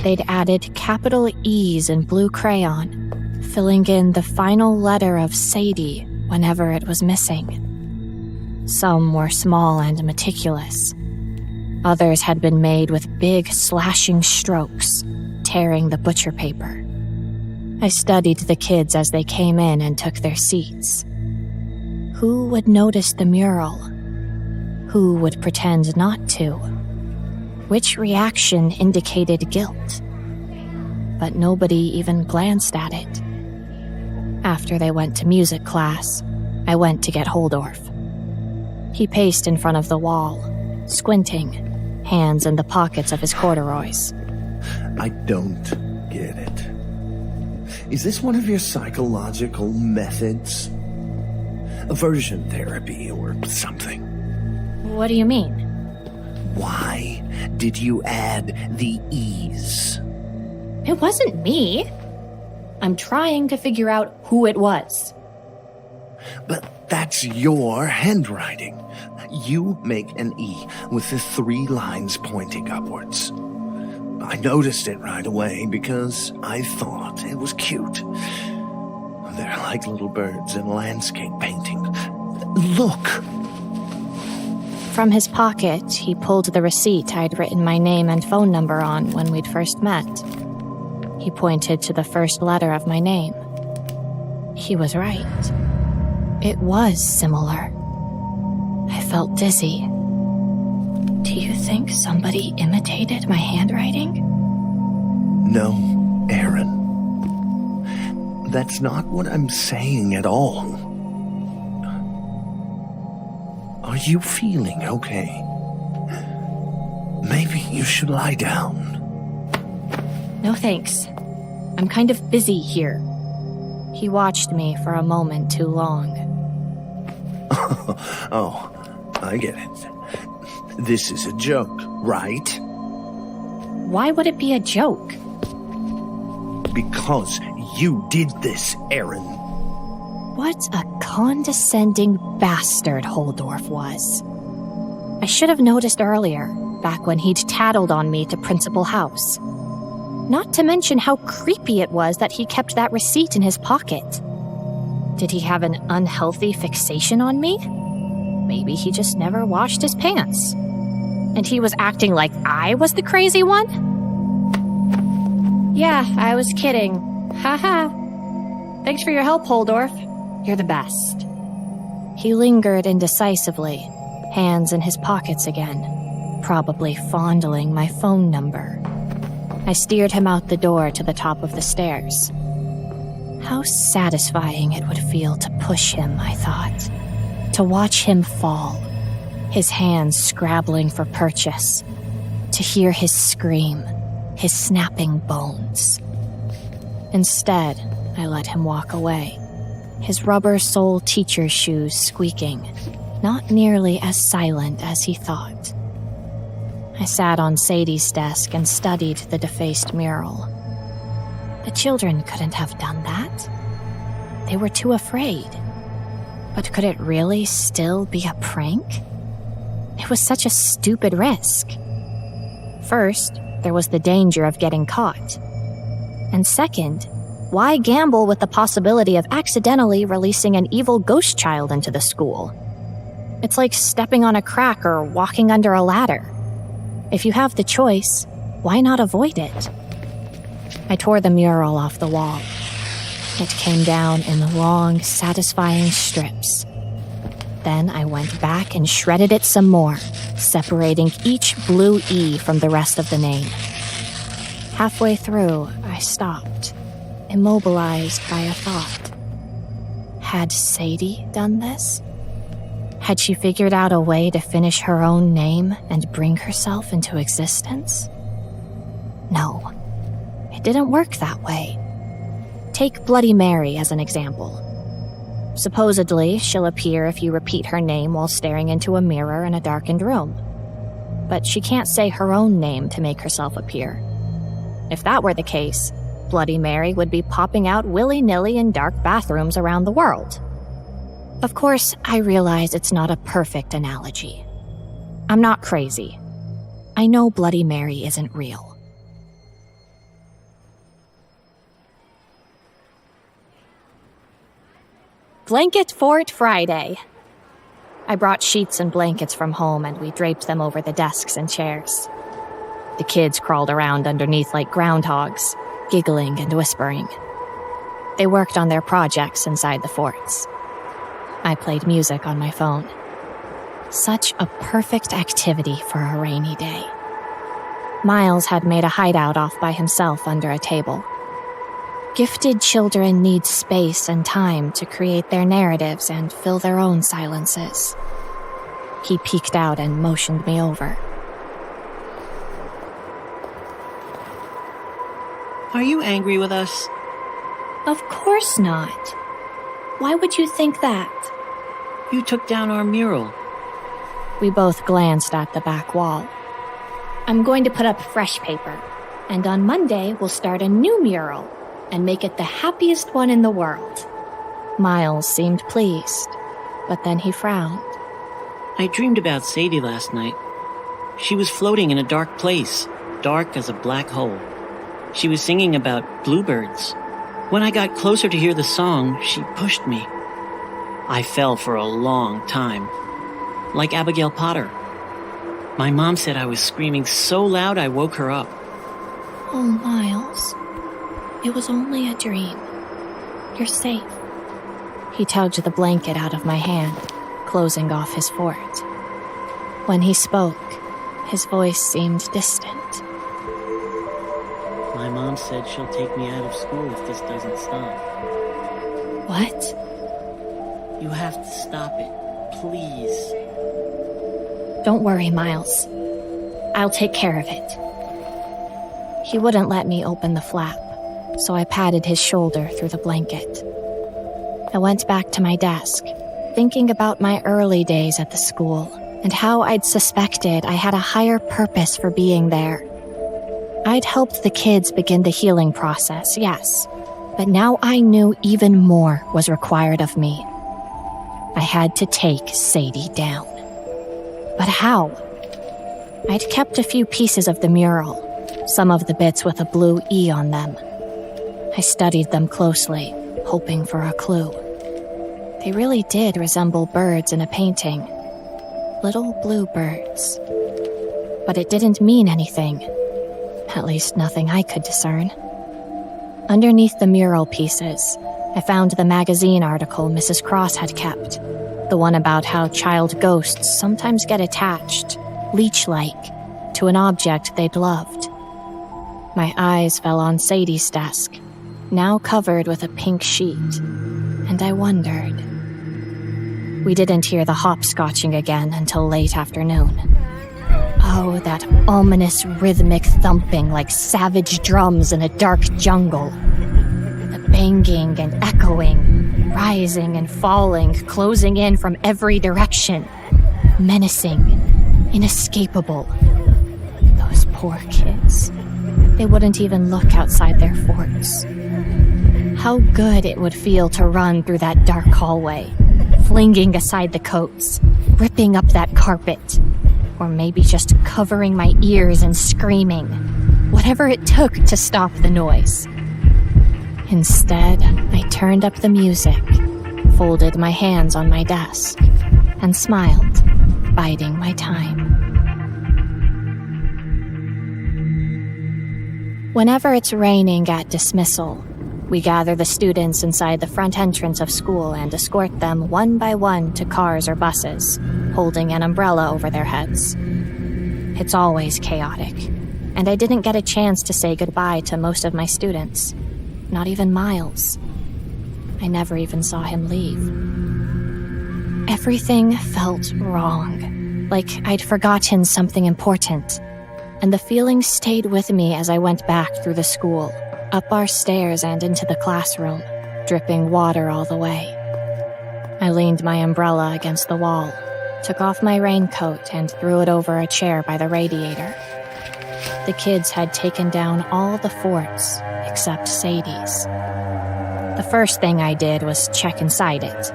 They'd added capital E's in blue crayon, filling in the final letter of Sadie whenever it was missing. Some were small and meticulous. Others had been made with big slashing strokes, tearing the butcher paper. I studied the kids as they came in and took their seats. Who would notice the mural? Who would pretend not to? Which reaction indicated guilt? But nobody even glanced at it. After they went to music class, I went to get Holdorf. He paced in front of the wall, squinting, hands in the pockets of his corduroys. I don't get it. Is this one of your psychological methods? Aversion therapy or something? What do you mean? Why did you add the E's? It wasn't me. I'm trying to figure out who it was. But that's your handwriting. You make an E with the 3 lines pointing upwards. I noticed it right away because I thought it was cute. They're like little birds in landscape painting. Look! From his pocket, he pulled the receipt I'd written my name and phone number on when we'd first met. He pointed to the first letter of my name. He was right. It was similar. I felt dizzy. Do you think somebody imitated my handwriting? No, Aaron. That's not what I'm saying at all. Are you feeling okay? Maybe you should lie down. No thanks. I'm kind of busy here. He watched me for a moment too long. Oh, I get it. This is a joke, right? Why would it be a joke? Because you did this, Aaron. What a condescending bastard Holdorf was. I should have noticed earlier, back when he'd tattled on me to Principal House. Not to mention how creepy it was that he kept that receipt in his pocket. Did he have an unhealthy fixation on me? Maybe he just never washed his pants. And he was acting like I was the crazy one? Yeah, I was kidding. Haha. Thanks for your help, Holdorf. You're the best. He lingered indecisively, hands in his pockets again, probably fondling my phone number. I steered him out the door to the top of the stairs. How satisfying it would feel to push him, I thought. To watch him fall, his hands scrabbling for purchase. To hear his scream, his snapping bones. Instead, I let him walk away, his rubber sole teacher's shoes squeaking, not nearly as silent as he thought. I sat on Sadie's desk and studied the defaced mural. The children couldn't have done that. They were too afraid. But could it really still be a prank? It was such a stupid risk. First, there was the danger of getting caught. And second, why gamble with the possibility of accidentally releasing an evil ghost child into the school? It's like stepping on a crack or walking under a ladder. If you have the choice, why not avoid it? I tore the mural off the wall. It came down in long, satisfying strips. Then I went back and shredded it some more, separating each blue E from the rest of the name. Halfway through, I stopped, immobilized by a thought. Had Sadie done this? Had she figured out a way to finish her own name and bring herself into existence? No, it didn't work that way. Take Bloody Mary as an example. Supposedly, she'll appear if you repeat her name while staring into a mirror in a darkened room. But she can't say her own name to make herself appear. If that were the case, Bloody Mary would be popping out willy-nilly in dark bathrooms around the world. Of course, I realize it's not a perfect analogy. I'm not crazy. I know Bloody Mary isn't real. Blanket Fort Friday. I brought sheets and blankets from home and we draped them over the desks and chairs. The kids crawled around underneath like groundhogs, giggling and whispering. They worked on their projects inside the forts. I played music on my phone. Such a perfect activity for a rainy day. Miles had made a hideout off by himself under a table. Gifted children need space and time to create their narratives and fill their own silences. He peeked out and motioned me over. Are you angry with us? Of course not. Why would you think that? You took down our mural. We both glanced at the back wall. I'm going to put up fresh paper, and on Monday we'll start a new mural and make it the happiest one in the world. Miles seemed pleased, but then he frowned. I dreamed about Sadie last night. She was floating in a dark place, dark as a black hole. She was singing about bluebirds. When I got closer to hear the song, she pushed me. I fell for a long time, like Abigail Potter. My mom said I was screaming so loud I woke her up. Oh, Miles. It was only a dream. You're safe. He tugged the blanket out of my hand, closing off his fort. When he spoke, his voice seemed distant. My mom said she'll take me out of school if this doesn't stop. What? You have to stop it, please. Don't worry, Miles. I'll take care of it. He wouldn't let me open the flap, so I patted his shoulder through the blanket. I went back to my desk, thinking about my early days at the school and how I'd suspected I had a higher purpose for being there. I'd helped the kids begin the healing process, yes, but now I knew even more was required of me. I had to take Sadie down. But how? I'd kept a few pieces of the mural, some of the bits with a blue E on them. I studied them closely, hoping for a clue. They really did resemble birds in a painting. Little blue birds. But it didn't mean anything. At least nothing I could discern. Underneath the mural pieces, I found the magazine article Mrs. Cross had kept. The one about how child ghosts sometimes get attached, leech-like, to an object they'd loved. My eyes fell on Sadie's desk, now covered with a pink sheet, and I wondered. We didn't hear the hopscotching again until late afternoon. Oh, that ominous rhythmic thumping like savage drums in a dark jungle. The banging and echoing, rising and falling, closing in from every direction. Menacing, inescapable. Those poor kids. They wouldn't even look outside their forts. How good it would feel to run through that dark hallway, flinging aside the coats, ripping up that carpet, or maybe just covering my ears and screaming, whatever it took to stop the noise. Instead, I turned up the music, folded my hands on my desk, and smiled, biding my time. Whenever it's raining at dismissal, We gather the students inside the front entrance of school and escort them one by one to cars or buses, holding an umbrella over their heads. It's always chaotic, and I didn't get a chance to say goodbye to most of my students, not even Miles. I never even saw him leave. Everything felt wrong, like I'd forgotten something important, and the feeling stayed with me as I went back through the school, up our stairs and into the classroom, dripping water all the way. I leaned my umbrella against the wall, took off my raincoat and threw it over a chair by the radiator. The kids had taken down all the forts except Sadie's. The first thing I did was check inside it.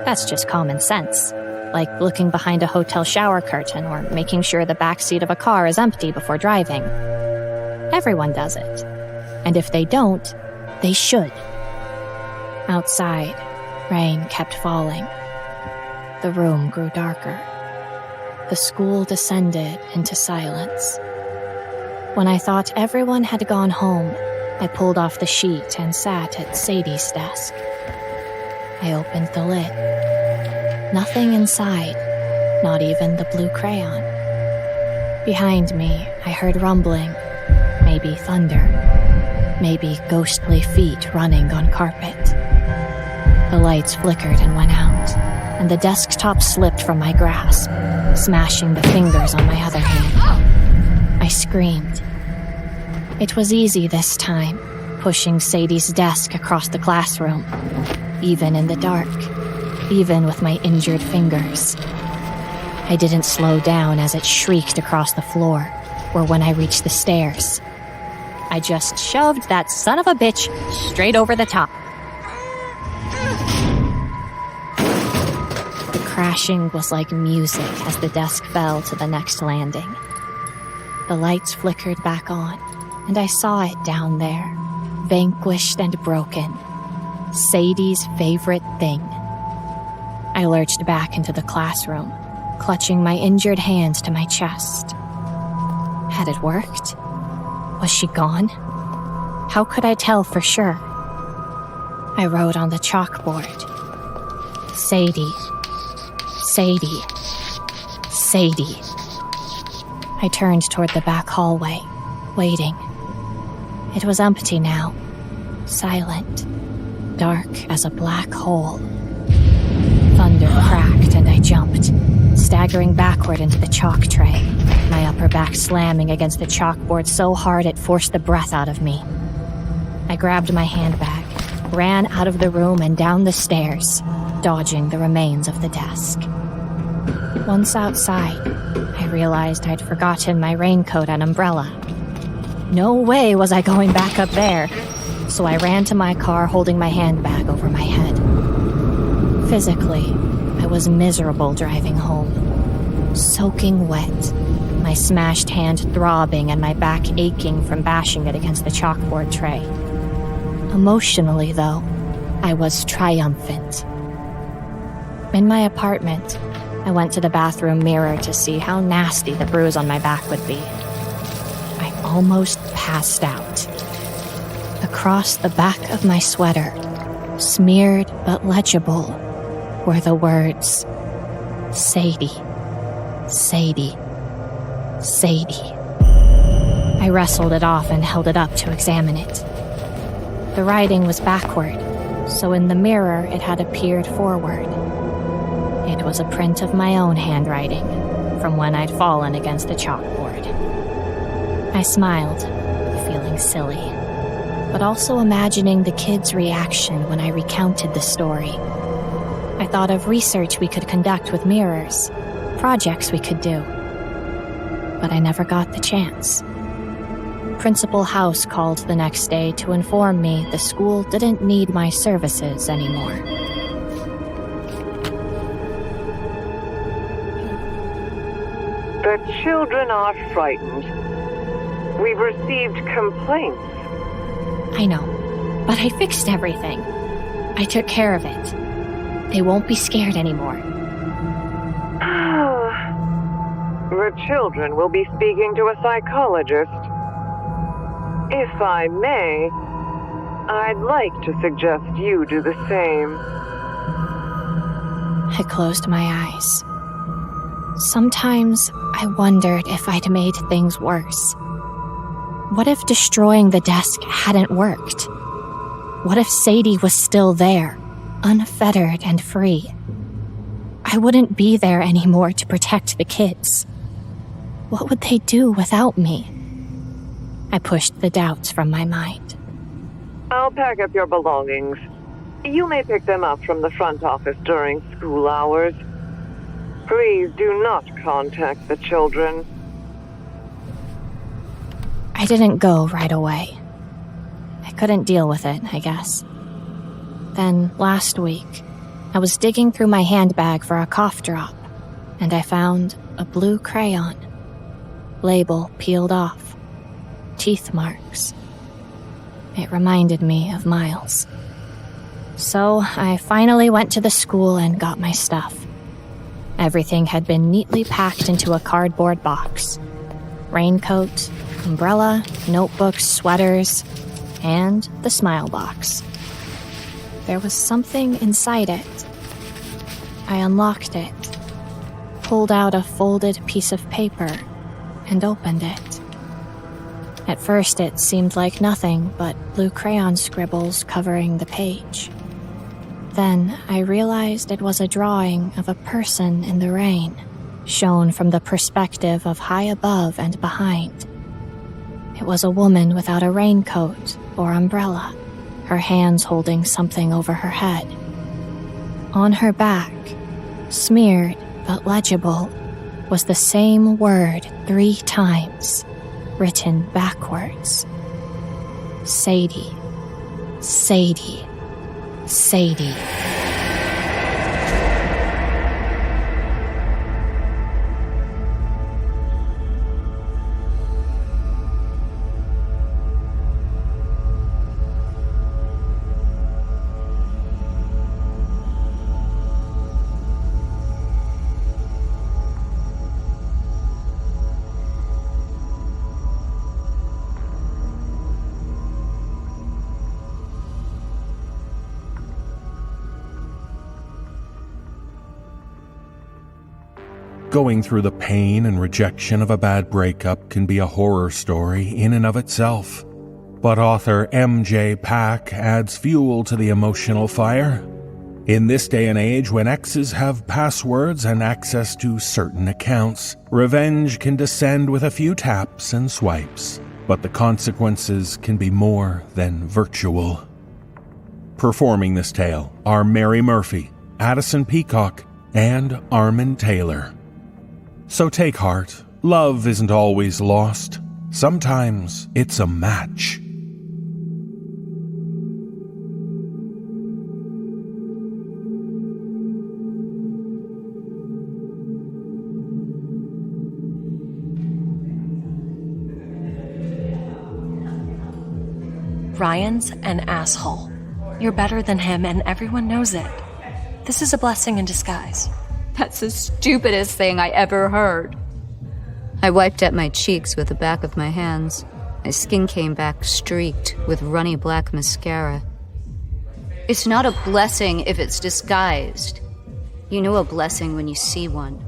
That's just common sense, like looking behind a hotel shower curtain or making sure the backseat of a car is empty before driving. Everyone does it. And if they don't, they should. Outside, rain kept falling. The room grew darker. The school descended into silence. When I thought everyone had gone home, I pulled off the sheet and sat at Sadie's desk. I opened the lid. Nothing inside, not even the blue crayon. Behind me, I heard rumbling, maybe thunder, maybe ghostly feet running on carpet. The lights flickered and went out, and the desktop slipped from my grasp, smashing the fingers on my other hand. I screamed. It was easy this time, pushing Sadie's desk across the classroom, even in the dark, even with my injured fingers. I didn't slow down as it shrieked across the floor, or when I reached the stairs. I just shoved that son of a bitch straight over the top. The crashing was like music as the desk fell to the next landing. The lights flickered back on, and I saw it down there, vanquished and broken. Sadie's favorite thing. I lurched back into the classroom, clutching my injured hands to my chest. Had it worked? Was she gone? How could I tell for sure? I wrote on the chalkboard. Sadie. Sadie. Sadie. I turned toward the back hallway, waiting. It was empty now, silent, dark as a black hole. Thunder cracked and I jumped, staggering backward into the chalk tray, my upper back slamming against the chalkboard so hard it forced the breath out of me. I grabbed my handbag, ran out of the room and down the stairs, dodging the remains of the desk. Once outside, I realized I'd forgotten my raincoat and umbrella. No way was I going back up there, so I ran to my car holding my handbag over my head. Physically, I was miserable driving home, soaking wet, my smashed hand throbbing and my back aching from bashing it against the chalkboard tray. Emotionally, though, I was triumphant. In my apartment, I went to the bathroom mirror to see how nasty the bruise on my back would be. I almost passed out. Across the back of my sweater, smeared but legible, were the words, Sadie, Sadie, Sadie. I wrestled it off and held it up to examine it. The writing was backward, so in the mirror it had appeared forward. It was a print of my own handwriting, from when I'd fallen against the chalkboard. I smiled, feeling silly, but also imagining the kids' reaction when I recounted the story. I thought of research we could conduct with mirrors, projects we could do. But I never got the chance. Principal House called the next day to inform me the school didn't need my services anymore. The children are frightened. We've received complaints. I know, but I fixed everything. I took care of it. They won't be scared anymore. The children will be speaking to a psychologist. If I may, I'd like to suggest you do the same. I closed my eyes. Sometimes I wondered if I'd made things worse. What if destroying the desk hadn't worked? What if Sadie was still there, unfettered and free? I wouldn't be there anymore to protect the kids. What would they do without me? I pushed the doubts from my mind. I'll pack up your belongings. You may pick them up from the front office during school hours. Please do not contact the children. I didn't go right away. I couldn't deal with it, I guess. Then, last week, I was digging through my handbag for a cough drop, and I found a blue crayon. Label peeled off. Teeth marks. It reminded me of Miles. So I finally went to the school and got my stuff. Everything had been neatly packed into a cardboard box. Raincoat, umbrella, notebooks, sweaters, and the smile box. There was something inside it. I unlocked it, pulled out a folded piece of paper, and opened it. At first it seemed like nothing but blue crayon scribbles covering the page. Then I realized it was a drawing of a person in the rain, shown from the perspective of high above and behind. It was a woman without a raincoat or umbrella, her hands holding something over her head. On her back, smeared but legible, was the same word 3 times, written backwards. Sadie, Sadie, Sadie. Going through the pain and rejection of a bad breakup can be a horror story in and of itself. But author M.J. Pack adds fuel to the emotional fire. In this day and age, when exes have passwords and access to certain accounts, revenge can descend with a few taps and swipes, but the consequences can be more than virtual. Performing this tale are Mary Murphy, Addison Peacock, and Armin Taylor. So take heart, love isn't always lost. Sometimes it's a match. Ryan's an asshole. You're better than him and everyone knows it. This is a blessing in disguise. That's the stupidest thing I ever heard. I wiped at my cheeks with the back of my hands. My skin came back streaked with runny black mascara. It's not a blessing if it's disguised. You know a blessing when you see one.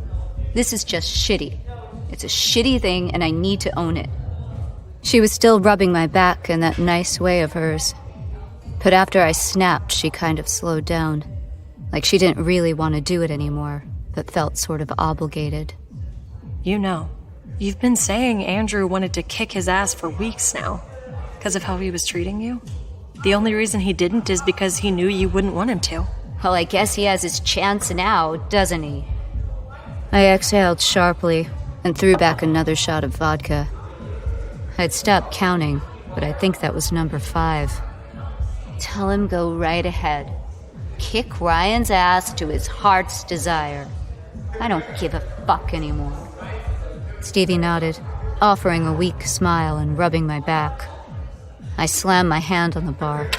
This is just shitty. It's a shitty thing and I need to own it. She was still rubbing my back in that nice way of hers. But after I snapped, she kind of slowed down. Like she didn't really want to do it anymore, but felt sort of obligated. You know, you've been saying Andrew wanted to kick his ass for weeks now, because of how he was treating you. The only reason he didn't is because he knew you wouldn't want him to. Well, I guess he has his chance now, doesn't he? I exhaled sharply and threw back another shot of vodka. I'd stopped counting, but I think that was number 5. Tell him go right ahead. Kick Ryan's ass to his heart's desire. I don't give a fuck anymore. Stevie nodded, offering a weak smile and rubbing my back. I slammed my hand on the bar.